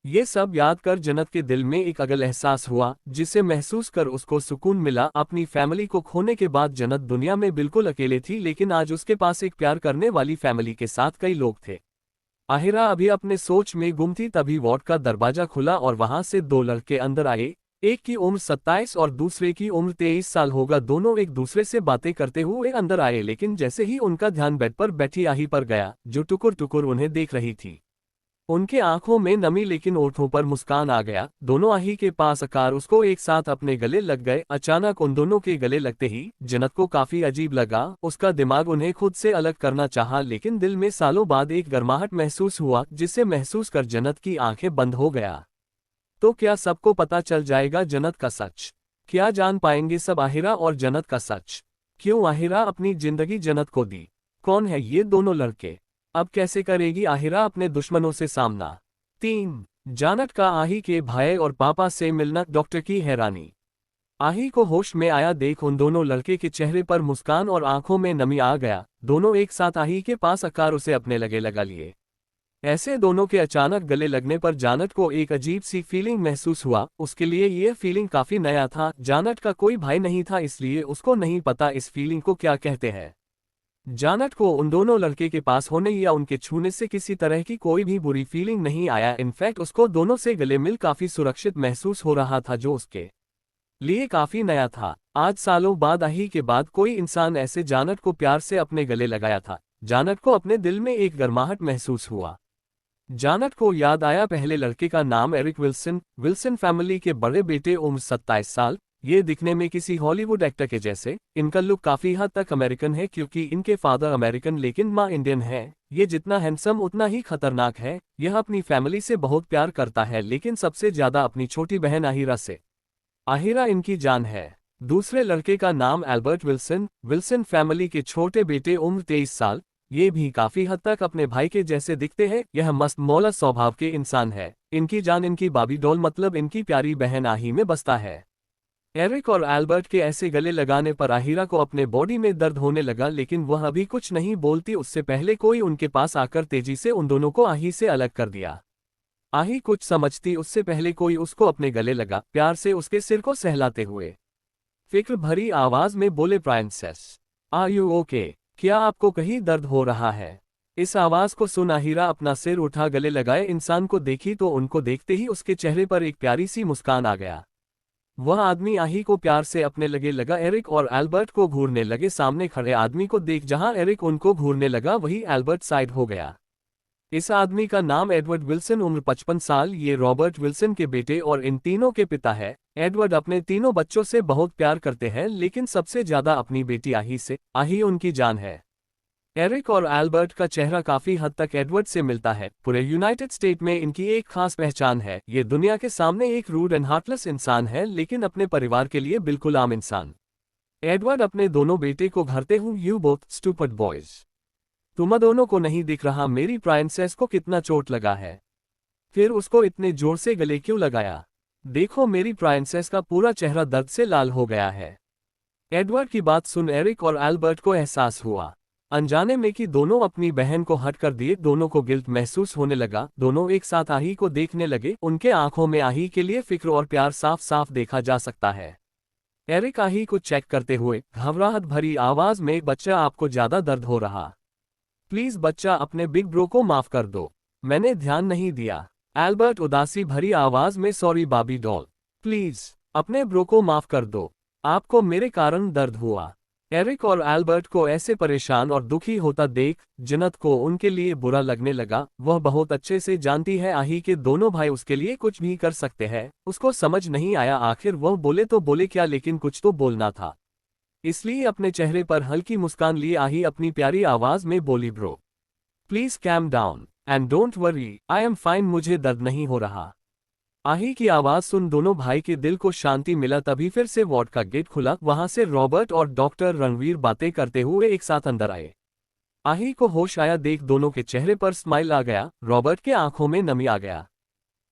ये सब याद कर जन्नत के दिल में एक अगल एहसास हुआ, जिसे महसूस कर उसको सुकून मिला। अपनी फैमिली को खोने के बाद जन्नत दुनिया में बिल्कुल अकेले थी, लेकिन आज उसके पास एक प्यार करने वाली फैमिली के साथ कई लोग थे। आहिरा अभी अपने सोच में गुम थी, तभी वार्ड का दरवाजा खुला और वहां से 2 लड़के अंदर आए। एक की उम्र 27 और दूसरे की उम्र 23 साल होगा। दोनों एक दूसरे से बातें करते हुए अंदर आए, लेकिन जैसे ही उनका ध्यान बेड पर बैठी आही पर गया, जो टुकुर टुकुर उन्हें देख रही थी, उनके आंखों में नमी लेकिन ओठों पर मुस्कान आ गया। दोनों आही के पास आकर उसको एक साथ अपने गले लग गए। अचानक उन दोनों के गले लगते ही जन्नत को काफी अजीब लगा। उसका दिमाग उन्हें खुद से अलग करना चाहा, लेकिन दिल में सालों बाद एक गर्माहट महसूस हुआ, जिसे महसूस कर जन्नत की आंखें बंद हो गया। तो क्या सबको पता चल जाएगा जन्नत का सच? क्या जान पाएंगे सब आहिरा और जन्नत का सच? क्यों आहिरा अपनी जिंदगी जन्नत को दी? कौन है ये दोनों लड़के? अब कैसे करेगी आहिरा अपने दुश्मनों से सामना? 3 जन्नत का आही के भाई और पापा से मिलना। डॉक्टर की हैरानी। आही को होश में आया देख उन दोनों लड़के के चेहरे पर मुस्कान और आंखों में नमी आ गया। दोनों एक साथ आही के पास आकर उसे अपने लगे लगा लिए। ऐसे दोनों के अचानक गले लगने पर जन्नत को एक अजीब सी फीलिंग महसूस हुआ। उसके लिए यह फीलिंग काफी नया था। जन्नत का कोई भाई नहीं था, इसलिए उसको नहीं पता इस फीलिंग को क्या कहते हैं। जन्नत को उन दोनों लड़के के पास होने या उनके छूने से किसी तरह की कोई भी बुरी फीलिंग नहीं आया। इनफैक्ट उसको दोनों से गले मिल काफी सुरक्षित महसूस हो रहा था, जो उसके लिए काफी नया था। आज सालों बाद आही के बाद कोई इंसान ऐसे जन्नत को प्यार से अपने गले लगाया था। जन्नत को अपने दिल में एक गर्माहट महसूस हुआ। जन्नत को याद आया पहले लड़के का नाम एरिक विल्सन। विल्सन फैमिली के बड़े बेटे, उम्र 27 साल। ये दिखने में किसी हॉलीवुड एक्टर के जैसे। इनका लुक काफी हद तक अमेरिकन है, क्योंकि इनके फादर अमेरिकन लेकिन माँ इंडियन है। ये जितना हैंडसम उतना ही खतरनाक है। यह अपनी फैमिली से बहुत प्यार करता है, लेकिन सबसे ज्यादा अपनी छोटी बहन आहिरा से। आहिरा इनकी जान है। दूसरे लड़के का नाम एल्बर्ट विल्सन। विल्सन फैमिली के छोटे बेटे, उम्र 23 साल। ये भी काफी हद तक अपने भाई के जैसे दिखते हैं। यह मस्त मौला स्वभाव के इंसान है। इनकी जान इनकी बाबी डॉल मतलब इनकी प्यारी बहन आही में बसता है। एरिक और एल्बर्ट के ऐसे गले लगाने पर आहिरा को अपने बॉडी में दर्द होने लगा, लेकिन वह अभी कुछ नहीं बोलती। उससे पहले कोई उनके पास आकर तेजी से उन दोनों को आही से अलग कर दिया। आही कुछ समझती उससे पहले कोई उसको अपने गले लगा, प्यार से उसके सिर को सहलाते हुए फिक्र भरी आवाज में बोले, प्रिंसेस आर यू ओके? क्या आपको कहीं दर्द हो रहा है? इस आवाज को सुन आहिरा अपना सिर उठा गले लगाए इंसान को देखी तो उनको देखते ही उसके चेहरे पर एक प्यारी सी मुस्कान आ गया। वह आदमी आही को प्यार से अपने लगे लगा। एरिक और एल्बर्ट को घूरने लगे। सामने खड़े आदमी को देख जहां एरिक उनको घूरने लगा, वही एल्बर्ट साइड हो गया। इस आदमी का नाम एडवर्ड विल्सन, उम्र 55 साल। ये रॉबर्ट विल्सन के बेटे और इन तीनों के पिता है। एडवर्ड अपने तीनों बच्चों से बहुत प्यार करते हैं, लेकिन सबसे ज्यादा अपनी बेटी आही से। आही उनकी जान है। एरिक और एल्बर्ट का चेहरा काफी हद तक एडवर्ड से मिलता है। पूरे यूनाइटेड स्टेट में इनकी एक खास पहचान है। ये दुनिया के सामने एक रूड एंड हार्टलेस इंसान है, लेकिन अपने परिवार के लिए बिल्कुल आम इंसान। एडवर्ड अपने दोनों बेटे को घरते हुए, यू बोथ स्टूपिड बॉयज, तुम दोनों को नहीं दिख रहा मेरी प्रिंसेस को कितना चोट लगा है? फिर उसको इतने जोर से गले क्यों लगाया? देखो मेरी प्रिंसेस का पूरा चेहरा दर्द से लाल हो गया है। एडवर्ड की बात सुन एरिक और एल्बर्ट को एहसास हुआ अनजाने में कि दोनों अपनी बहन को हट कर दिए। दोनों को गिल्ट महसूस होने लगा। दोनों एक साथ आही को देखने लगे। उनके आंखों में आही के लिए फिक्र और प्यार साफ साफ देखा जा सकता है। एरिक आही को चेक करते हुए घबराहट भरी आवाज में, बच्चा आपको ज्यादा दर्द हो रहा? प्लीज बच्चा, अपने बिग ब्रो को माफ कर दो, मैंने ध्यान नहीं दिया। एल्बर्ट उदासी भरी आवाज में, सॉरी बाबी डॉल, प्लीज अपने ब्रो को माफ कर दो, आपको मेरे कारण दर्द हुआ। एरिक और एल्बर्ट को ऐसे परेशान और दुखी होता देख जन्नत को उनके लिए बुरा लगने लगा। वह बहुत अच्छे से जानती है आही के दोनों भाई उसके लिए कुछ भी कर सकते हैं। उसको समझ नहीं आया आखिर वह बोले तो बोले क्या, लेकिन कुछ तो बोलना था, इसलिए अपने चेहरे पर हल्की मुस्कान लिए आही अपनी प्यारी आवाज में बोली, bro please came down and don't worry, I am fine, मुझे दर्द नहीं हो रहा। आही की आवाज सुन दोनों भाई के दिल को शांति मिला। तभी फिर से वार्ड का गेट खुला, वहां से रॉबर्ट और डॉक्टर रणवीर बातें करते हुए एक साथ अंदर आए। आही को होश आया देख दोनों के चेहरे पर स्माइल आ गया, रॉबर्ट के आंखों में नमी आ गया।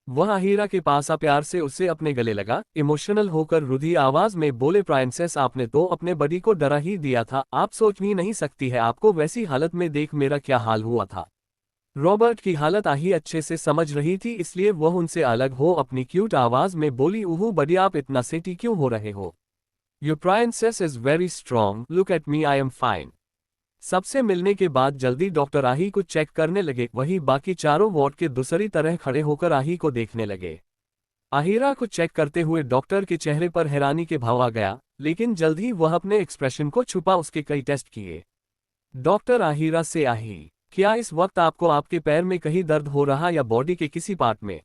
वह आहिरा के पास आ प्यार से उससे अपने गले लगा, इमोशनल होकर रुधी आवाज में बोले, प्रिंसेस आपने तो अपने बडी को डरा ही दिया था, आप सोच भी नहीं सकती है आपको वैसी हालत में देख मेरा क्या हाल हुआ था। रॉबर्ट की हालत आही अच्छे से समझ रही थी, इसलिए वह उनसे अलग हो अपनी क्यूट आवाज में बोली, उहू बडी आप इतना सेटी क्यों हो रहे हो? Your princess is very strong, look at me, I am fine. सबसे मिलने के बाद जल्दी डॉक्टर आही को चेक करने लगे, वहीं बाकी चारों वार्ड के दूसरी तरह खड़े होकर आही को देखने लगे। आहिरा को चेक करते हुए डॉक्टर के चेहरे पर हैरानी के भाव आ गया, लेकिन जल्द ही वह अपने एक्सप्रेशन को छुपा उसके कई टेस्ट किए। डॉक्टर आहिरा से, आही क्या इस वक्त आपको आपके पैर में कहीं दर्द हो रहा या बॉडी के किसी पार्ट में?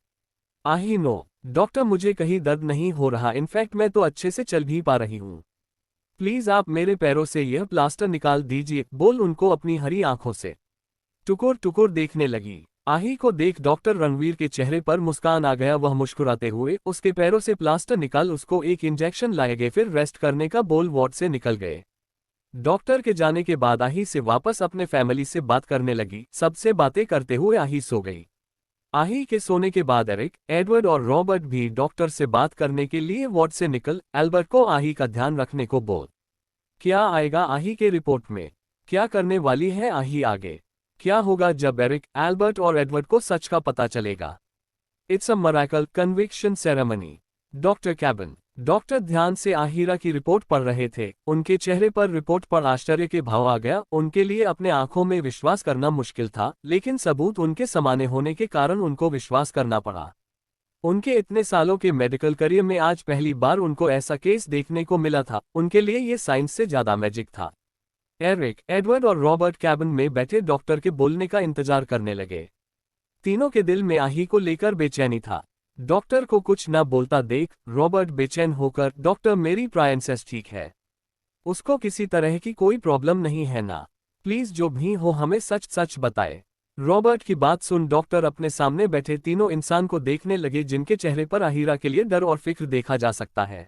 आही नो डॉक्टर, मुझे कहीं दर्द नहीं हो रहा, इनफैक्ट मैं तो अच्छे से चल भी पा रही हूँ। प्लीज आप मेरे पैरों से यह प्लास्टर निकाल दीजिए, बोल उनको अपनी हरी आंखों से टुकुर टुकुर देखने लगी। आही को देख डॉक्टर रणवीर के चेहरे पर मुस्कान आ गया, वह मुस्कुराते हुए उसके पैरों से प्लास्टर निकाल उसको एक इंजेक्शन लाएंगे फिर रेस्ट करने का बोल वार्ड से निकल गए। डॉक्टर के जाने के बाद आही से वापस अपने फैमिली से बात करने लगी, सबसे बातें करते हुए आही सो गई। आही के सोने के बाद एरिक, एडवर्ड और रॉबर्ट भी डॉक्टर से बात करने के लिए वार्ड से निकल एल्बर्ट को आही का ध्यान रखने को बोल। क्या आएगा आही के रिपोर्ट में? क्या करने वाली है आही आगे? क्या होगा जब एरिक, एल्बर्ट और एडवर्ड को सच का पता चलेगा? It's a miracle conviction ceremony. Doctor cabin. Doctor ध्यान से आहिरा की रिपोर्ट पढ़ रहे थे, उनके चेहरे पर रिपोर्ट पर आश्चर्य के भाव आ गया। उनके लिए अपने आंखों में विश्वास करना मुश्किल था, लेकिन सबूत उनके समाने होने के कारण उनको विश्वास करना पड़ा। उनके इतने सालों के मेडिकल करियर में आज पहली बार उनको ऐसा केस देखने को मिला था, उनके लिए ये साइंस से ज्यादा मैजिक था। एरिक, एडवर्ड और रॉबर्ट कैबिन में बैठे डॉक्टर के बोलने का इंतजार करने लगे। तीनों के दिल में आही को लेकर बेचैनी था। डॉक्टर को कुछ न बोलता देख रॉबर्ट बेचैन होकर, डॉक्टर मेरी प्रिंसेस ठीक है, उसको किसी तरह की कोई प्रॉब्लम नहीं है ना? प्लीज जो भी हो हमें सच सच बताए। रॉबर्ट की बात सुन डॉक्टर अपने सामने बैठे तीनों इंसान को देखने लगे, जिनके चेहरे पर आहिरा के लिए डर और फिक्र देखा जा सकता है।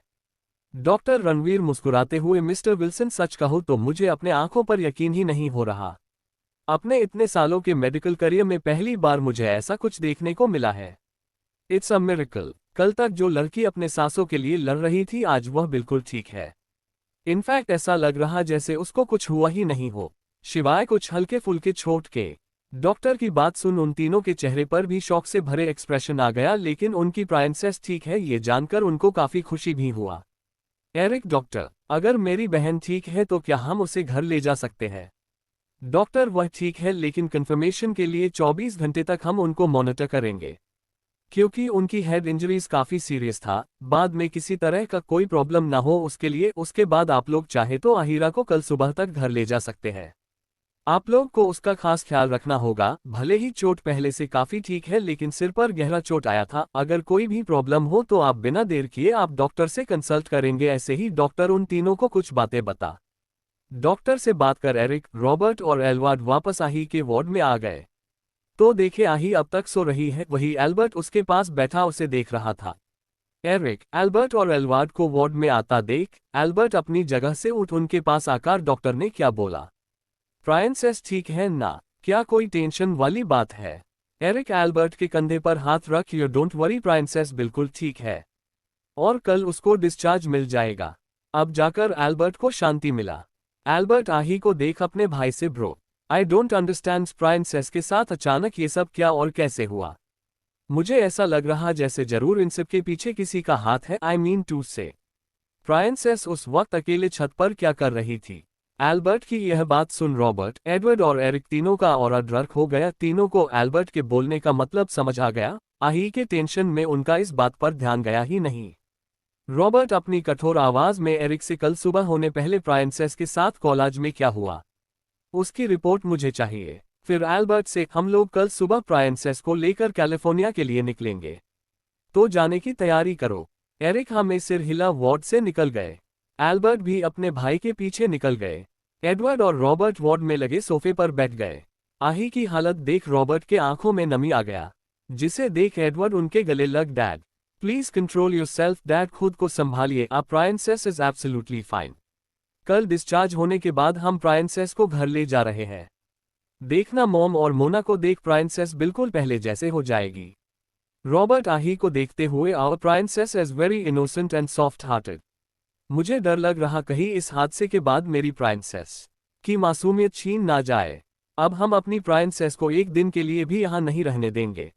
डॉक्टर रणवीर मुस्कुराते हुए, मिस्टर विल्सन सच कहूं तो मुझे अपने आंखों पर यकीन ही नहीं हो रहा। अपने इतने सालों के मेडिकल करियर में पहली बार मुझे ऐसा कुछ देखने को मिला है। It's a miracle. कल तक जो लड़की अपने सांसों के लिए लड़ रही थी आज वह बिल्कुल ठीक है। इनफैक्ट ऐसा लग रहा जैसे उसको कुछ हुआ ही नहीं हो, सिवाय कुछ हल्के फुल्के चोट के। डॉक्टर की बात सुन उन तीनों के चेहरे पर भी शौक से भरे एक्सप्रेशन आ गया, लेकिन उनकी प्रिंसेस ठीक है ये जानकर उनको काफी खुशी भी हुआ। एरिक, डॉक्टर अगर मेरी बहन ठीक है तो क्या हम उसे घर ले जा सकते हैं? डॉक्टर वह ठीक है, लेकिन कंफर्मेशन के लिए 24 घंटे तक हम उनको मॉनिटर करेंगे, क्योंकि उनकी हेड इंजरीज काफी सीरियस था, बाद में किसी तरह का कोई प्रॉब्लम ना हो उसके लिए। उसके बाद आप लोग चाहे तो आहिरा को कल सुबह तक घर ले जा सकते हैं। आप लोग को उसका खास ख्याल रखना होगा, भले ही चोट पहले से काफी ठीक है लेकिन सिर पर गहरा चोट आया था, अगर कोई भी प्रॉब्लम हो तो आप बिना देर किए आप डॉक्टर से कंसल्ट करेंगे। ऐसे ही डॉक्टर उन तीनों को कुछ बातें बता। डॉक्टर से बात कर एरिक, रॉबर्ट और एल्वार्ड वापस आही के वार्ड में आ गए तो देखे आही अब तक सो रही है, वही एल्बर्ट उसके पास बैठा उसे देख रहा था। एरिक, एल्बर्ट और एल्वार्ड को वार्ड में आता देख एल्बर्ट अपनी जगह से उठ उनके पास आकर, डॉक्टर ने क्या बोला? प्रिंसेस ठीक है ना? क्या कोई टेंशन वाली बात है? एरिक एल्बर्ट के कंधे पर हाथ रख, यू डोंट वरी प्रिंसेस बिल्कुल ठीक है और कल उसको डिस्चार्ज मिल जाएगा। अब जाकर एल्बर्ट को शांति मिला। एल्बर्ट आही को देख अपने भाई से, bro I don't understand, princess के साथ अचानक ये सब क्या और कैसे हुआ? मुझे ऐसा लग रहा जैसे जरूर इन सब के पीछे किसी का हाथ है, आई मीन टू से फ्रांसेस उस वक्त अकेले छत पर क्या कर रही थी? एल्बर्ट की यह बात सुन रॉबर्ट, एडवर्ड और एरिक तीनों का ऑरा डर्क हो गया। तीनों को एल्बर्ट के बोलने का मतलब समझ आ गया। आही के टेंशन में उनका इस बात पर ध्यान गया ही नहीं। रॉबर्ट अपनी कठोर आवाज में एरिक से कल सुबह होने पहले फ्रांसेस के साथ कॉलेज में क्या हुआ उसकी रिपोर्ट मुझे चाहिए। फिर एल्बर्ट से, हम लोग कल सुबह फ्रांसेस को लेकर कैलिफोर्निया के लिए निकलेंगे, तो जाने की तैयारी करो। एरिक हमें सिर हिला वार्ड से निकल गए। एल्बर्ट भी अपने भाई के पीछे निकल गए। एडवर्ड और रॉबर्ट वार्ड में लगे सोफे पर बैठ गए। आही की हालत देख रॉबर्ट के आंखों में नमी आ गया, जिसे देख एडवर्ड उनके गले लग, dad please control yourself dad, खुद को संभालिए, आप फ्रांसेस इज एब्सोल्युटली फाइन। कल डिस्चार्ज होने के बाद हम फ्रांसेस को घर ले जा रहे हैं। देखना मॉम और मोना को देख, फ्रांसेस बिल्कुल पहले जैसे हो जाएगी। रॉबर्ट आही को देखते हुए, our princess is very innocent and soft hearted. मुझे डर लग रहा कहीं इस हादसे के बाद मेरी फ्रांसेस की मासूमियत छीन ना जाए। अब हम अपनी फ्रांसेस को एक दिन के लिए भी यहाँ नहीं रहने देंगे।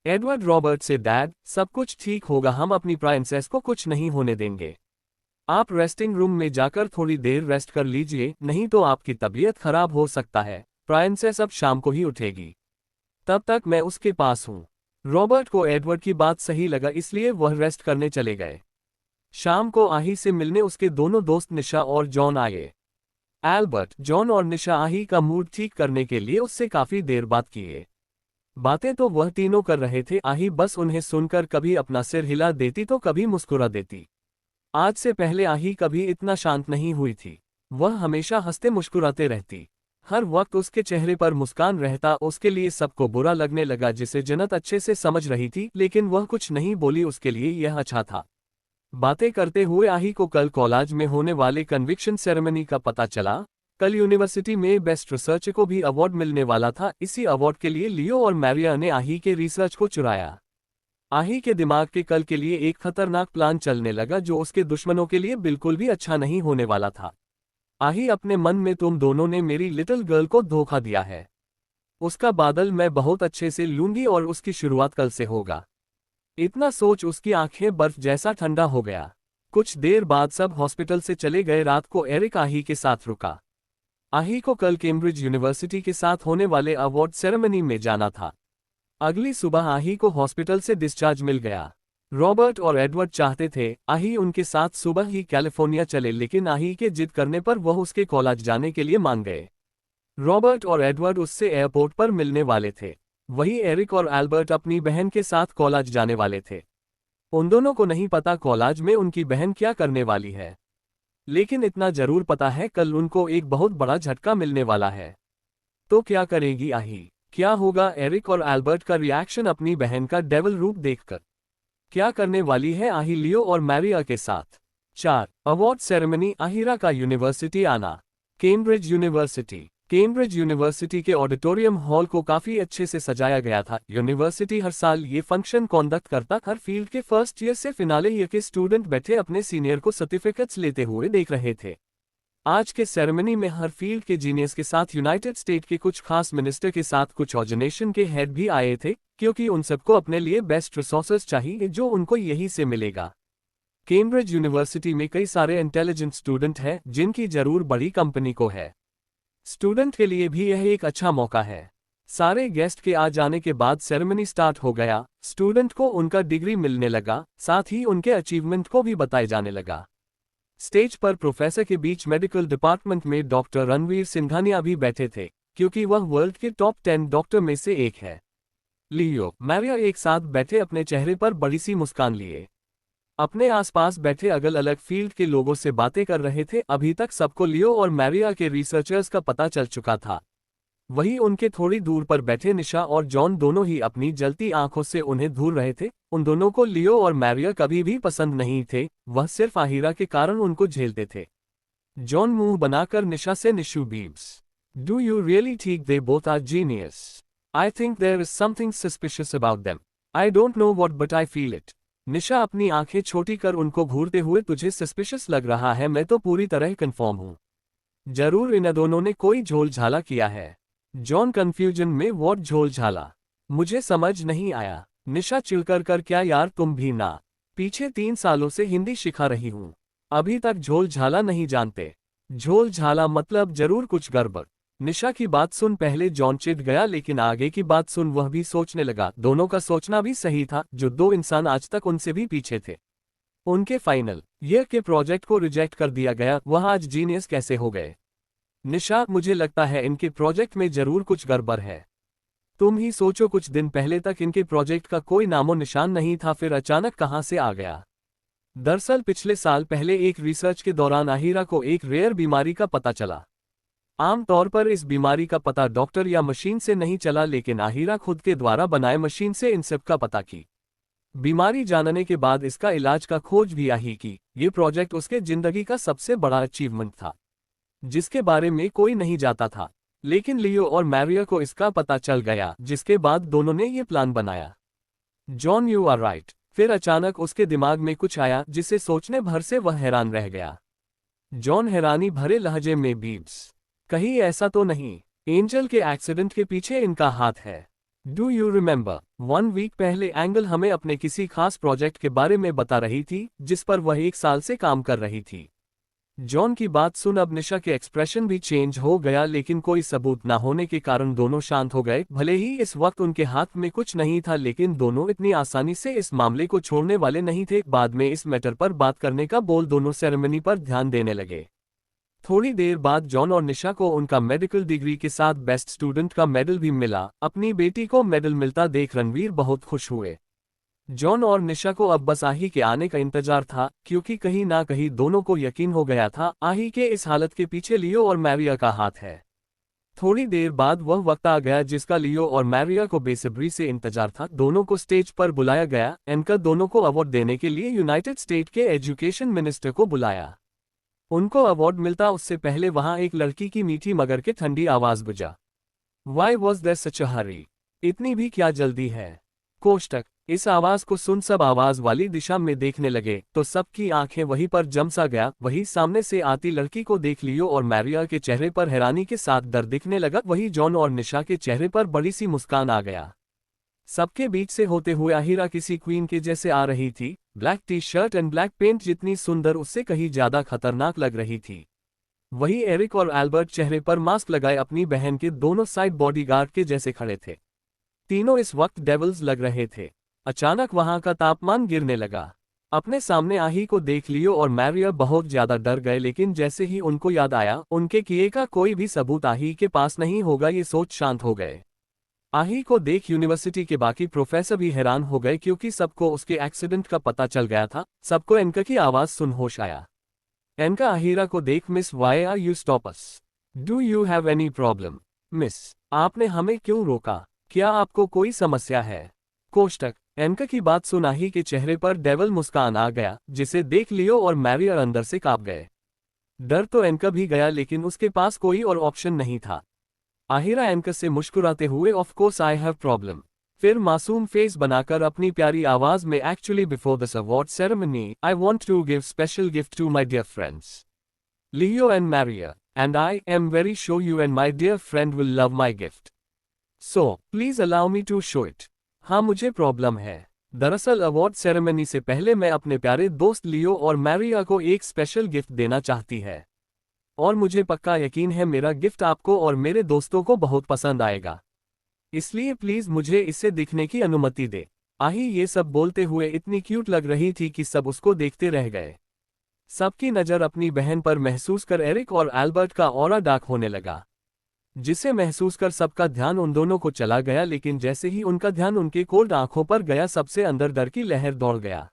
एडवर्ड रॉबर्ट से, डैड सब कुछ ठीक होगा, हम अपनी फ्रांसेस को कुछ नहीं होने देंगे। आप रेस्टिंग रूम में जाकर थोड़ी देर रेस्ट कर लीजिए, नहीं तो आपकी तबीयत खराब हो सकता है। फ्रांसेस अब शाम को ही उठेगी, तब तक मैं उसके पास हूँ। रॉबर्ट को एडवर्ड की बात सही लगा, इसलिए वह रेस्ट करने चले गए। शाम को आही से मिलने उसके दोनों दोस्त निशा और जॉन आए। एल्बर्ट, जॉन और निशा आही का मूड ठीक करने के लिए उससे काफी देर बात किए। बातें तो वह तीनों कर रहे थे, आही बस उन्हें सुनकर कभी अपना सिर हिला देती तो कभी मुस्कुरा देती। आज से पहले आही कभी इतना शांत नहीं हुई थी। वह हमेशा हंसते मुस्कुराते रहती, हर वक्त उसके चेहरे पर मुस्कान रहता। उसके लिए सबको बुरा लगने लगा, जिसे जन्नत अच्छे से समझ रही थी, लेकिन वह कुछ नहीं बोली। उसके लिए यह अच्छा था। बातें करते हुए आही को कल कॉलेज में होने वाले कन्विक्शन सेरेमनी का पता चला। कल यूनिवर्सिटी में बेस्ट रिसर्च को भी अवार्ड मिलने वाला था। इसी अवार्ड के लिए लियो और मैरिया ने आही के रिसर्च को चुराया। आही के दिमाग के कल के लिए एक खतरनाक प्लान चलने लगा, जो उसके दुश्मनों के लिए बिल्कुल भी अच्छा नहीं होने वाला था। आही अपने मन में, तुम दोनों ने मेरी लिटिल गर्ल को धोखा दिया है, उसका बादल मैं बहुत अच्छे से लूंगी और उसकी शुरुआत कल से होगा। इतना सोच उसकी आंखें बर्फ जैसा ठंडा हो गया। कुछ देर बाद सब हॉस्पिटल से चले गए। रात को एरिक आही के साथ रुका। आही को कल कैम्ब्रिज यूनिवर्सिटी के साथ होने वाले अवार्ड सेरेमनी में जाना था। अगली सुबह आही को हॉस्पिटल से डिस्चार्ज मिल गया। रॉबर्ट और एडवर्ड चाहते थे आही उनके साथ सुबह ही कैलिफोर्निया चले, लेकिन आही के जिद करने पर वह उसके कॉलेज जाने के लिए मान गए। रॉबर्ट और एडवर्ड उससे एयरपोर्ट पर मिलने वाले थे। वही एरिक और एल्बर्ट अपनी बहन के साथ कॉलेज जाने वाले थे। उन दोनों को नहीं पता कॉलेज में उनकी बहन क्या करने वाली है, लेकिन इतना जरूर पता है कल उनको एक बहुत बड़ा झटका मिलने वाला है। तो क्या करेगी आही? क्या होगा एरिक और एल्बर्ट का रिएक्शन अपनी बहन का डेविल रूप देखकर? क्या करने वाली है आही लियो और मैरिया के साथ? 4 अवार्ड सेरेमनी। आहिरा का यूनिवर्सिटी आना। Cambridge university. कैम्ब्रिज यूनिवर्सिटी के ऑडिटोरियम हॉल को काफी अच्छे से सजाया गया था। यूनिवर्सिटी हर साल ये फंक्शन कॉन्डक्ट करता। हर फील्ड के फर्स्ट ईयर से फिनाले ईयर के स्टूडेंट बैठे अपने सीनियर को सर्टिफिकेट्स लेते हुए देख रहे थे। आज के सेरेमनी में हर फील्ड के जीनियस के साथ यूनाइटेड स्टेट के कुछ खास मिनिस्टर के साथ कुछ ऑर्गेनाइजेशन के हेड भी आए थे, क्योंकि उन सबको अपने लिए बेस्ट रिसोर्सेज चाहिए, जो उनको यहीं से मिलेगा। कैम्ब्रिज यूनिवर्सिटी में कई सारे इंटेलिजेंट स्टूडेंट हैं, जिनकी जरूर बड़ी कंपनी को है। स्टूडेंट के लिए भी यह एक अच्छा मौका है। सारे गेस्ट के आ जाने के बाद सेरेमनी स्टार्ट हो गया। स्टूडेंट को उनका डिग्री मिलने लगा, साथ ही उनके अचीवमेंट को भी बताए जाने लगा। स्टेज पर प्रोफेसर के बीच मेडिकल डिपार्टमेंट में डॉक्टर रणवीर सिंघानिया भी बैठे थे, क्योंकि वह वर्ल्ड के टॉप 10 डॉक्टर में से एक है। लियो, मैरिया एक साथ बैठे अपने चेहरे पर बड़ी सी मुस्कान लिए अपने आसपास बैठे अलग अलग फील्ड के लोगों से बातें कर रहे थे। अभी तक सबको लियो और मैरिया के रिसर्चर्स का पता चल चुका था। वहीं उनके थोड़ी दूर पर बैठे निशा और जॉन दोनों ही अपनी जलती आंखों से उन्हें घूर रहे थे। उन दोनों को लियो और मैरिया कभी भी पसंद नहीं थे, वह सिर्फ आहिरा के कारण उनको झेलते थे। जॉन मुंह बनाकर निशा से, Nishu babes, do you really think they both are genius? I think there is something suspicious about them. I don't know what but I feel it. Nisha अपनी आंखें छोटी कर उनको घूरते हुए, तुझे सस्पिशियस लग रहा है? मैं तो पूरी तरह कन्फर्म हूं। जरूर इन दोनों ने कोई झोल झाला किया है। जॉन कंफ्यूजन में, व्हाट झोल झाला? मुझे समझ नहीं आया। निशा चिढ़कर कर, क्या यार तुम भी ना? पीछे 3 सालों से हिंदी सिखा रही हूं। अभी तक झोल झाला नहीं जानते। झोल झाला मतलब जरूर कुछ गड़बड़। निशा की बात सुन पहले जॉन चिढ़ गया, लेकिन आगे की बात सुन वह भी सोचने लगा। दोनों का सोचना भी सही था। जो दो इंसान आज तक उनसे भी पीछे थे, उनके फाइनल ईयर के प्रोजेक्ट को रिजेक्ट कर दिया गया, वह आज जीनियस कैसे हो गए। निशा, मुझे लगता है इनके प्रोजेक्ट में जरूर कुछ गड़बड़ है। तुम ही सोचो, कुछ दिन पहले तक इनके प्रोजेक्ट का कोई नामो निशान नहीं था, फिर अचानक कहां से आ गया। दरअसल पिछले साल पहले एक रिसर्च के दौरान आहिरा को एक रेयर बीमारी का पता चला। आमतौर पर इस बीमारी का पता डॉक्टर या मशीन से नहीं चला, लेकिन आहिरा खुद के द्वारा बनाए मशीन से इन सब का पता की। बीमारी जानने के बाद इसका इलाज का खोज भी आही की। ये प्रोजेक्ट उसके जिंदगी का सबसे बड़ा अचीवमेंट था, जिसके बारे में कोई नहीं जानता था। लेकिन लियो और मैरिया को इसका पता चल गया, जिसके बाद दोनों ने ये प्लान बनाया। John, you are right. फिर अचानक उसके दिमाग में कुछ आया जिसे सोचने भर से वह हैरान रह गया। जॉन हैरानी भरे लहजे में, बीब्स, कहीं ऐसा तो नहीं एंजल के एक्सीडेंट के पीछे इनका हाथ है? डू यू रिमेंबर 1 वीक पहले एंगल हमें अपने किसी खास प्रोजेक्ट के बारे में बता रही थी, जिस पर वह 1 साल से काम कर रही थी। जॉन की बात सुन अब निशा के एक्सप्रेशन भी चेंज हो गया, लेकिन कोई सबूत न होने के कारण दोनों शांत हो गए। भले ही इस वक्त उनके हाथ में कुछ नहीं था, लेकिन दोनों इतनी आसानी से इस मामले को छोड़ने वाले नहीं थे। बाद में इस मैटर पर बात करने का बोल दोनों सेरेमनी पर ध्यान देने लगे। थोड़ी देर बाद जॉन और निशा को उनका मेडिकल डिग्री के साथ बेस्ट स्टूडेंट का मेडल भी मिला। अपनी बेटी को मेडल मिलता देख रणवीर बहुत खुश हुए। जॉन और निशा को अब बस आही के आने का इंतजार था, क्योंकि कहीं ना कहीं दोनों को यकीन हो गया था आही के इस हालत के पीछे लियो और मैरिया का हाथ है। थोड़ी देर बाद वह वक्त आ गया जिसका लियो और मैरिया को बेसब्री से इंतजार था। दोनों को स्टेज पर बुलाया गया। एंकर दोनों को अवार्ड देने के लिए यूनाइटेड स्टेट के एजुकेशन मिनिस्टर को बुलाया। उनको अवार्ड मिलता उससे पहले वहां एक लड़की की मीठी मगर के ठंडी आवाज बुझा। वाई वॉज देयर सच अ हरी? इतनी भी क्या जल्दी है? कोष्टक। इस आवाज को सुन सब आवाज वाली दिशा में देखने लगे, तो सबकी आंखें वहीं पर जम सा गया। वही सामने से आती लड़की को देख लियो और मैरिया के चेहरे पर हैरानी के साथ डर दिखने लगा। वही जॉन और निशा के चेहरे पर बड़ी सी मुस्कान आ गया। सबके बीच से होते हुए आहिरा किसी क्वीन के जैसे आ रही थी। Black T shirt and black pant, जितनी सुंदर उससे कहीं ज्यादा खतरनाक लग रही थी। वही एरिक और एल्बर्ट चेहरे पर मास्क लगाए अपनी बहन के दोनों साइड बॉडीगार्ड के जैसे खड़े थे। तीनों इस वक्त डेविल्स लग रहे थे। अचानक वहां का तापमान गिरने लगा। अपने सामने आही को देख लियो और मैरिया बहुत ज्यादा डर गए, लेकिन जैसे ही उनको याद आया उनके किए का कोई भी सबूत आही के पास नहीं होगा, ये सोच शांत हो गए। आही को देख यूनिवर्सिटी के बाकी प्रोफेसर भी हैरान हो गए, क्योंकि सबको उसके एक्सीडेंट का पता चल गया था। सबको एनका की आवाज सुन होश आया। एनका आहिरा को देख, miss, why are you stop us? Do you have any problem? Miss, आपने हमें क्यों रोका? क्या आपको कोई समस्या है? कोष्टक। एनका की बात सुन आही के चेहरे पर डेविल मुस्कान आ गया, जिसे देख लियो और मैरिया अंदर से कांप गए। डर तो एनका भी गया, लेकिन उसके पास कोई और ऑप्शन नहीं था। आहिरा एनका से मुस्कुराते हुए, of course I have problem. फिर मासूम फेस बनाकर अपनी प्यारी आवाज में, actually before this award ceremony I want to give special gift to my dear friends Leo and Maria, and I am very sure you and my dear friend will love my gift, so please allow me to show it. हाँ, मुझे problem है। दरअसल award ceremony से पहले मैं अपने प्यारे दोस्त लियो और मैरिया को एक स्पेशल गिफ्ट देना चाहती है, और मुझे पक्का यकीन है मेरा गिफ्ट आपको और मेरे दोस्तों को बहुत पसंद आएगा। इसलिए प्लीज मुझे इसे दिखने की अनुमति दे। आही ये सब बोलते हुए इतनी क्यूट लग रही थी कि सब उसको देखते रह गए। सबकी नज़र अपनी बहन पर महसूस कर एरिक और एल्बर्ट का ऑरा डार्क होने लगा, जिसे महसूस कर सबका ध्यान उन दोनों को चला गया। लेकिन जैसे ही उनका ध्यान उनके कोल्ड आंखों पर गया, सबसे अंदर डर की लहर दौड़ गया।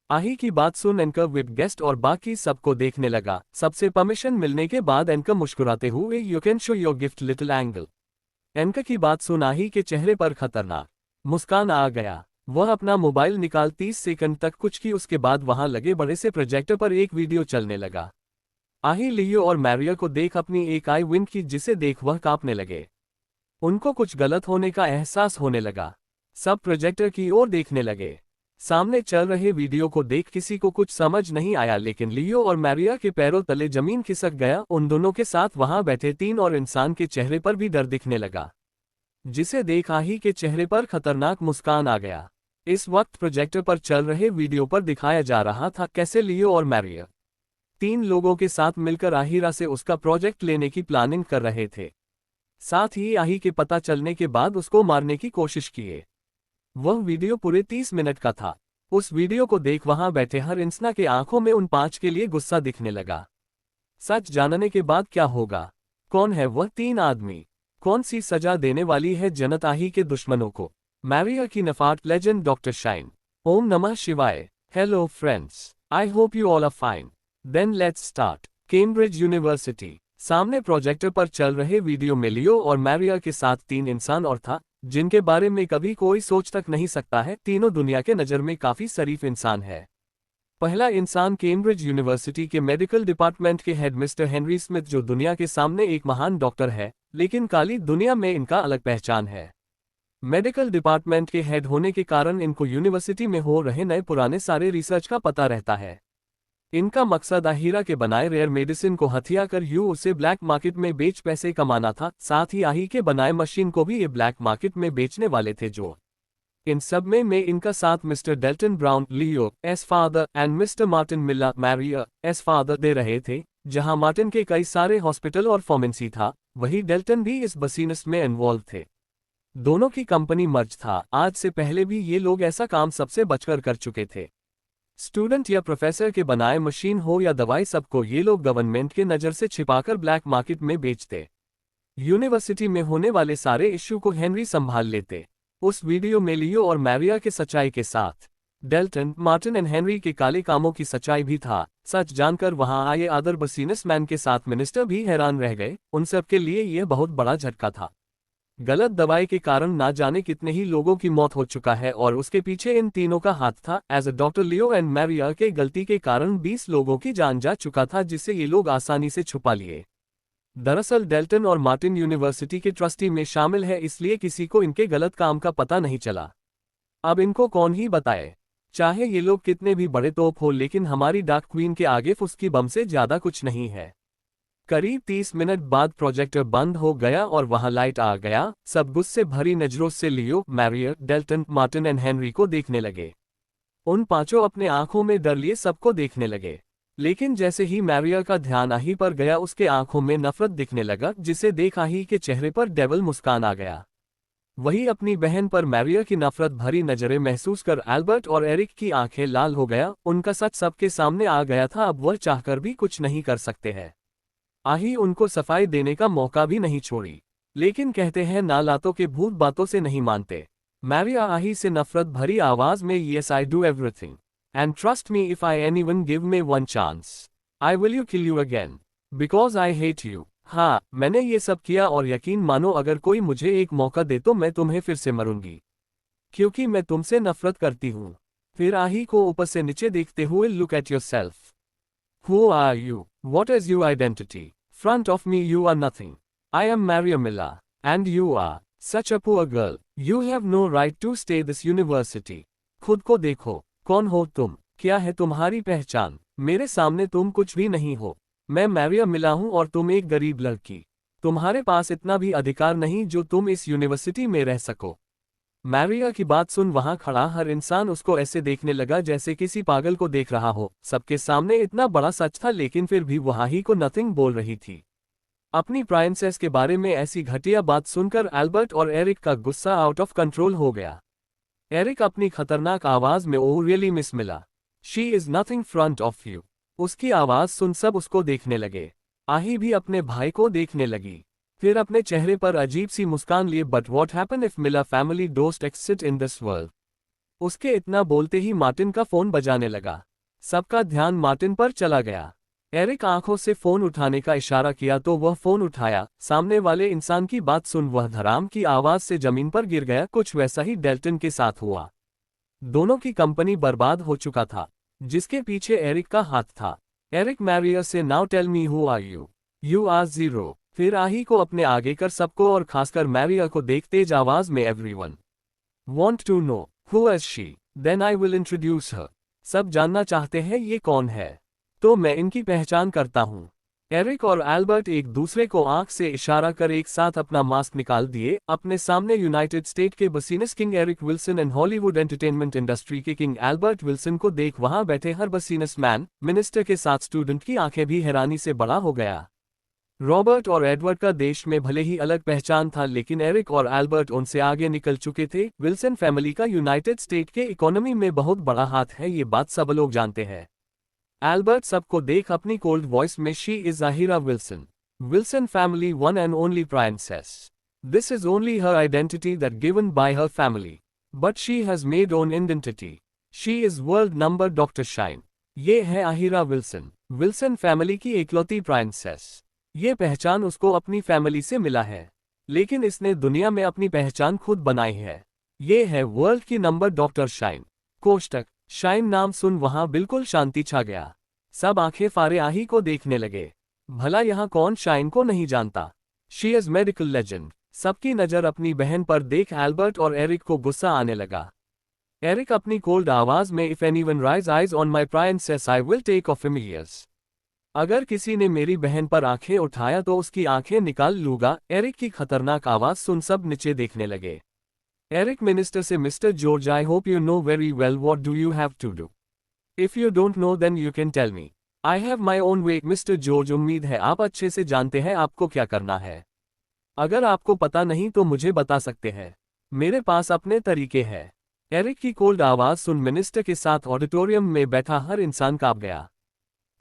आही की बात सुन एंकर विप गेस्ट और बाकी सबको देखने लगा। सबसे परमिशन मिलने के बाद एंकर मुस्कुराते हुए, you can show your gift little angle. Anchor की बात सुन आही के चेहरे पर खतरनाक मुस्कान आ गया। वह अपना मोबाइल निकाल 30 सेकंड तक कुछ की, उसके बाद वहां लगे बड़े से प्रोजेक्टर पर एक वीडियो चलने लगा। आही लियो और मैरिया को देख अपनी एक आई विंक की, जिसे देख वह कांपने लगे। उनको कुछ गलत होने का एहसास होने लगा। सब प्रोजेक्टर की ओर देखने लगे। सामने चल रहे वीडियो को देख किसी को कुछ समझ नहीं आया, लेकिन लियो और मैरिया के पैरों तले जमीन खिसक गया। उन दोनों के साथ वहां बैठे 3 और इंसान के चेहरे पर भी डर दिखने लगा, जिसे देख आही के चेहरे पर खतरनाक मुस्कान आ गया। इस वक्त प्रोजेक्टर पर चल रहे वीडियो पर दिखाया जा रहा था कैसे लियो और मैरिया 3 लोगों के साथ मिलकर आहिरा से उसका प्रोजेक्ट लेने की प्लानिंग कर रहे थे। साथ ही आही के पता चलने के बाद उसको मारने की कोशिश किए। वह वीडियो पूरे 30 मिनट का था। उस वीडियो को देख वहां बैठे हर इंसान के आंखों में उन 5 के लिए गुस्सा दिखने लगा। सच जानने के बाद क्या होगा? कौन है वह 3 आदमी? कौन सी सजा देने वाली है जन्नत आही के दुश्मनों को? मैरिया की नफाट लेजेंड डॉक्टर शाइन। ओम नमः शिवाय। Hello friends, I hope you all are fine. Then let's start. Cambridge University. सामने प्रोजेक्टर पर चल रहे वीडियो में लियो और मैरिया के साथ 3 इंसान और था, जिनके बारे में कभी कोई सोच तक नहीं सकता है। तीनों दुनिया के नज़र में काफी शरीफ इंसान है। पहला इंसान कैम्ब्रिज यूनिवर्सिटी के मेडिकल डिपार्टमेंट के हेड मिस्टर हेनरी स्मिथ, जो दुनिया के सामने एक महान डॉक्टर है, लेकिन काली दुनिया में इनका अलग पहचान है। मेडिकल डिपार्टमेंट के हेड होने के कारण इनको यूनिवर्सिटी में हो रहे नए पुराने सारे रिसर्च का पता रहता है। इनका मकसद आहिरा के बनाए रेयर मेडिसिन को हथिया कर उसे ब्लैक मार्केट में बेच पैसे कमाना था। साथ ही आही के बनाए मशीन को भी ये ब्लैक मार्केट में बेचने वाले थे। जो इन सब में इनका साथ mister Dalton Brown, Leo's father and mister Martin मिला, मैरिया एस फादर दे रहे थे। जहां मार्टिन के कई सारे हॉस्पिटल और फार्मेसी था, वही डेल्टन भी इस बिजनेस में इन्वॉल्व थे। दोनों की कंपनी मर्ज था। आज से पहले भी ये लोग ऐसा काम सबसे बचकर कर चुके थे। स्टूडेंट या प्रोफेसर के बनाए मशीन हो या दवाई, सबको ये लोग गवर्नमेंट के नज़र से छिपाकर ब्लैक मार्केट में बेचते। यूनिवर्सिटी में होने वाले सारे इश्यू को हेनरी संभाल लेते। उस वीडियो में लियो और मैरिया के सच्चाई के साथ डेल्टन, मार्टिन एंड हेनरी के काले कामों की सच्चाई भी था। सच जानकर वहां आए अदर बिजनेसमैन के साथ मिनिस्टर भी हैरान रह गए। उन सब के लिए यह बहुत बड़ा झटका था। गलत दवाई के कारण ना जाने कितने ही लोगों की मौत हो चुका है और उसके पीछे इन तीनों का हाथ था। As a doctor, Leo and Maria के गलती के कारण 20 लोगों की जान जा चुका था, जिसे ये लोग आसानी से छुपा लिए। दरअसल डेल्टन और मार्टिन यूनिवर्सिटी के ट्रस्टी में शामिल है, इसलिए किसी को इनके गलत काम का पता नहीं चला। अब इनको कौन ही बताए? चाहे ये लोग कितने भी बड़े तोप हो, लेकिन हमारी डार्क क्वीन के आगे फुसकी बम से ज्यादा कुछ नहीं है। करीब 30 मिनट बाद प्रोजेक्टर बंद हो गया और वहां लाइट आ गया। सब गुस्से भरी नजरों से लियो, मैरिया, डेल्टन, मार्टिन एंड हेनरी को देखने लगे। उन पांचों अपने आंखों में डर लिए सबको देखने लगे। लेकिन जैसे ही मैरिया का ध्यान आही पर गया, उसके आंखों में नफरत दिखने लगा, जिसे देख आही के चेहरे पर डेविल मुस्कान आ गया। वही अपनी बहन पर मैरिया की नफरत भरी नजरें महसूस कर एल्बर्ट और एरिक की आंखें लाल हो गया। उनका सच सबके सामने आ गया था। अब वह चाहकर भी कुछ नहीं कर सकते हैं। आही उनको सफाई देने का मौका भी नहीं छोड़ी। लेकिन कहते हैं ना लातों के भूत बातों से नहीं मानते। मैरिया आही से नफरत भरी आवाज में, yes I do everything and trust me, if I anyone give me one chance I will you kill you again because I hate you. हाँ, मैंने ये सब किया और यकीन मानो अगर कोई मुझे एक मौका दे तो मैं तुम्हें फिर से मरूंगी, क्योंकि मैं तुमसे नफरत करती हूँ। फिर आही को ऊपर से नीचे देखते हुए, look at your self. Who are you? What is your identity? Front of me you are nothing. I am Maria Miller. And you are such a poor girl. You have no right to stay this university. खुद को देखो, कौन हो तुम? क्या है तुम्हारी पहचान? मेरे सामने तुम कुछ भी नहीं हो। मैं मैरिया मिला हूँ और तुम एक गरीब लड़की। तुम्हारे पास इतना भी अधिकार नहीं जो तुम इस यूनिवर्सिटी में रह सको। मैरिया की बात सुन वहां खड़ा हर इंसान उसको ऐसे देखने लगा जैसे किसी पागल को देख रहा हो। सबके सामने इतना बड़ा सच था, लेकिन फिर भी वहां ही को नथिंग बोल रही थी। अपनी प्राइंसेस के बारे में ऐसी घटिया बात सुनकर एल्बर्ट और एरिक का गुस्सा आउट ऑफ कंट्रोल हो गया। एरिक अपनी खतरनाक आवाज में, ओह रियली मिस मिला, she is nothing front of you. उसकी आवाज सुन सब उसको देखने लगे। आही भी अपने भाई को देखने लगी, फिर अपने चेहरे पर अजीब सी मुस्कान लिए। बट वॉट हैपन इफ मिला family don't exist in this world. उसके इतना बोलते ही मार्टिन का फोन बजाने लगा। सबका ध्यान मार्टिन पर चला गया। एरिक आंखों से फोन उठाने का इशारा किया तो वह फोन उठाया। सामने वाले इंसान की बात सुन वह धड़ाम की आवाज से जमीन पर गिर गया। कुछ वैसा ही डेल्टन के साथ हुआ। दोनों की कंपनी बर्बाद हो चुका था, जिसके पीछे एरिक का हाथ था। एरिक मैरिया से, now tell me who are you? You are zero. फिर आही को अपने आगे कर सबको और खासकर मैरिया को देख तेज आवाज में, everyone want to know who is she, then I will introduce her. सब जानना चाहते हैं ये कौन है, तो मैं इनकी पहचान करता हूँ। एरिक और एल्बर्ट एक दूसरे को आंख से इशारा कर एक साथ अपना मास्क निकाल दिए। अपने सामने यूनाइटेड स्टेट के business king Eric Wilson and Hollywood entertainment industry के किंग एल्बर्ट विल्सन को देख वहां बैठे हर बसीनेस मैन, मिनिस्टर के साथ स्टूडेंट की आंखें भी हैरानी से बड़ा हो गया। रॉबर्ट और एडवर्ड का देश में भले ही अलग पहचान था, लेकिन एरिक और एल्बर्ट उनसे आगे निकल चुके थे। विल्सन फैमिली का यूनाइटेड स्टेट के इकोनॉमी में बहुत बड़ा हाथ है, ये बात सब लोग जानते हैं। एल्बर्ट सबको देख अपनी कोल्ड वॉइस में, she is Ahira Wilson, Wilson family one and only princess. This is only her identity that given by her family, but she has made own identity. She is world number doctor shine. ये है अहीरा Wilson, Wilson family की इकलौती princess. ये पहचान उसको अपनी family से मिला है, लेकिन इसने दुनिया में अपनी पहचान खुद बनाई है। ये है वर्ल्ड की नंबर डॉक्टर शाइन। कोष्टक शाइन नाम सुन वहां बिल्कुल शांति छा गया। सब आंखें फारे आही को देखने लगे। भला यहां कौन शाइन को नहीं जानता? She is medical legend. सबकी नजर अपनी बहन पर देख एल्बर्ट और एरिक को गुस्सा आने लगा। एरिक अपनी कोल्ड आवाज में, if anyone raise eyes on my princess I will take off him ears. अगर किसी ने मेरी बहन पर आंखें उठाया तो उसकी आंखें निकाल लूंगा। एरिक की खतरनाक आवाज सुन सब नीचे देखने लगे। एरिक मिनिस्टर से, mister George, I hope you know very well what do you have to do. If you don't know then you can tell me, I have my own way. Mister George, उम्मीद है आप अच्छे से जानते हैं आपको क्या करना है। अगर आपको पता नहीं तो मुझे बता सकते हैं, मेरे पास अपने तरीके हैं। एरिक की कोल्ड आवाज सुन मिनिस्टर के साथ ऑडिटोरियम में बैठा हर इंसान कांप गया।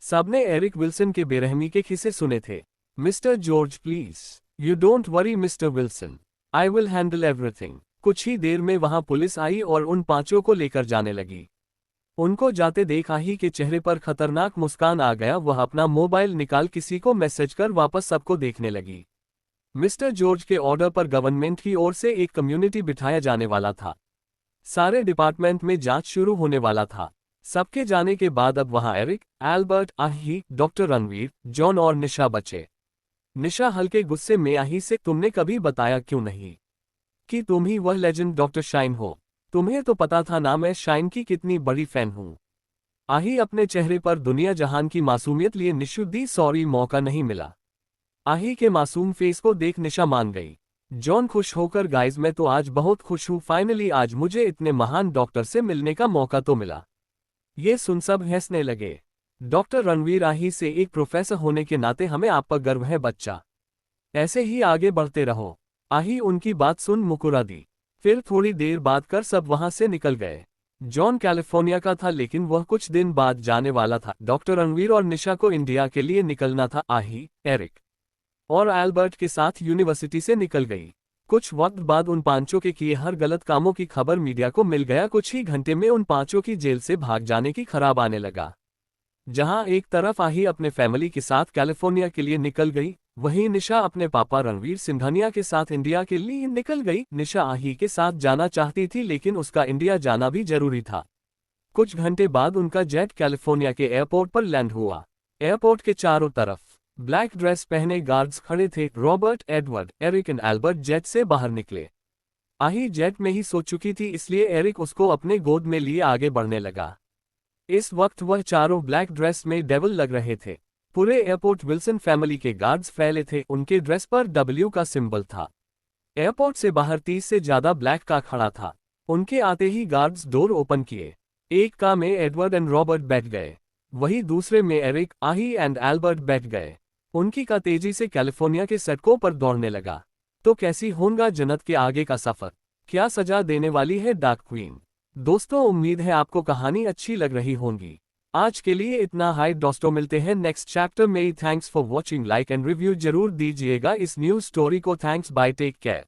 सबने एरिक विल्सन के बेरहमी के किस्से सुने थे। Mister George please, you don't worry mister Wilson, I will handle everything. कुछ ही देर में वहां पुलिस आई और उन पांचों को लेकर जाने लगी। उनको जाते देख आही के चेहरे पर खतरनाक मुस्कान आ गया। वह अपना मोबाइल निकाल किसी को मैसेज कर वापस सबको देखने लगी। मिस्टर जॉर्ज के ऑर्डर पर गवर्नमेंट की ओर से एक कम्युनिटी बिठाया जाने वाला था। सारे डिपार्टमेंट में जांच शुरू होने वाला था। सबके जाने के बाद अब वहां एरिक, एल्बर्ट, आही, डॉक्टर रणवीर, जॉन और निशा बचे। निशा हल्के गुस्से में आही से, तुमने कभी बताया क्यों नहीं कि तुम ही वह लेजेंड डॉक्टर शाइन हो? तुम्हें तो पता था ना मैं शाइन की कितनी बड़ी फैन हूं। आही अपने चेहरे पर दुनिया जहान की मासूमियत लिए निशुद्धी, सॉरी मौका नहीं मिला। आही के मासूम फेस को देख निशा मान गई। जॉन खुश होकर, गाइज मैं तो आज बहुत खुश हूं, फाइनली आज मुझे इतने महान डॉक्टर से मिलने का मौका तो मिला। ये सुन सब हंसने लगे। डॉक्टर रणवीर, आही से एक प्रोफेसर होने के नाते हमें आप पर गर्व है बच्चा, ऐसे ही आगे बढ़ते रहो। आही उनकी बात सुन मुकुरा दी। फिर थोड़ी देर बाद कर सब वहां से निकल गए। जॉन कैलिफोर्निया का था, लेकिन वह कुछ दिन बाद जाने वाला था। डॉक्टर रणवीर और निशा को इंडिया के लिए निकलना था। आही, एरिक और एल्बर्ट के साथ यूनिवर्सिटी से निकल गई। कुछ वक्त बाद उन पांचों के किए हर गलत कामों की खबर मीडिया को मिल गया। कुछ ही घंटे में उन पांचों की जेल से भाग जाने की खराब आने लगा। जहां एक तरफ आही अपने फैमिली के साथ कैलिफोर्निया के लिए निकल गई, वहीं निशा अपने पापा रणवीर सिंघानिया के साथ इंडिया के लिए निकल गई। निशा आही के साथ जाना चाहती थी, लेकिन उसका इंडिया जाना भी जरूरी था। कुछ घंटे बाद उनका जेट कैलिफोर्निया के एयरपोर्ट पर लैंड हुआ। एयरपोर्ट के चारों तरफ ब्लैक ड्रेस पहने गार्ड्स खड़े थे। Robert, Edward, Eric and Albert jet से बाहर निकले। आही जेट में ही सो चुकी थी, इसलिए एरिक उसको अपने गोद में लिए आगे बढ़ने लगा। इस वक्त वह चारों ब्लैक ड्रेस में डेविल लग रहे थे। पूरे एयरपोर्ट विल्सन फैमिली के गार्ड्स फैले थे। उनके ड्रेस पर W का सिंबल था। एयरपोर्ट से बाहर 30 से ज्यादा ब्लैक कार खड़ा था। उनके आते ही गार्ड्स डोर ओपन किए। एक कार में एडवर्ड एंड रॉबर्ट बैठ गए, वही दूसरे में एरिक, आही एंड एल्बर्ट बैठ गए। उनकी कार तेजी से कैलिफोर्निया के सड़कों पर दौड़ने लगा। तो कैसी होगा जन्नत के आगे का सफर? क्या सजा देने वाली है डार्क क्वीन? दोस्तों, उम्मीद है आपको कहानी अच्छी लग रही होंगी। आज के लिए इतना। हाय दोस्तों, मिलते हैं नेक्स्ट चैप्टर में। Thanks for watching, like and review जरूर दीजिएगा इस न्यूज स्टोरी को। Thanks, bye, take care.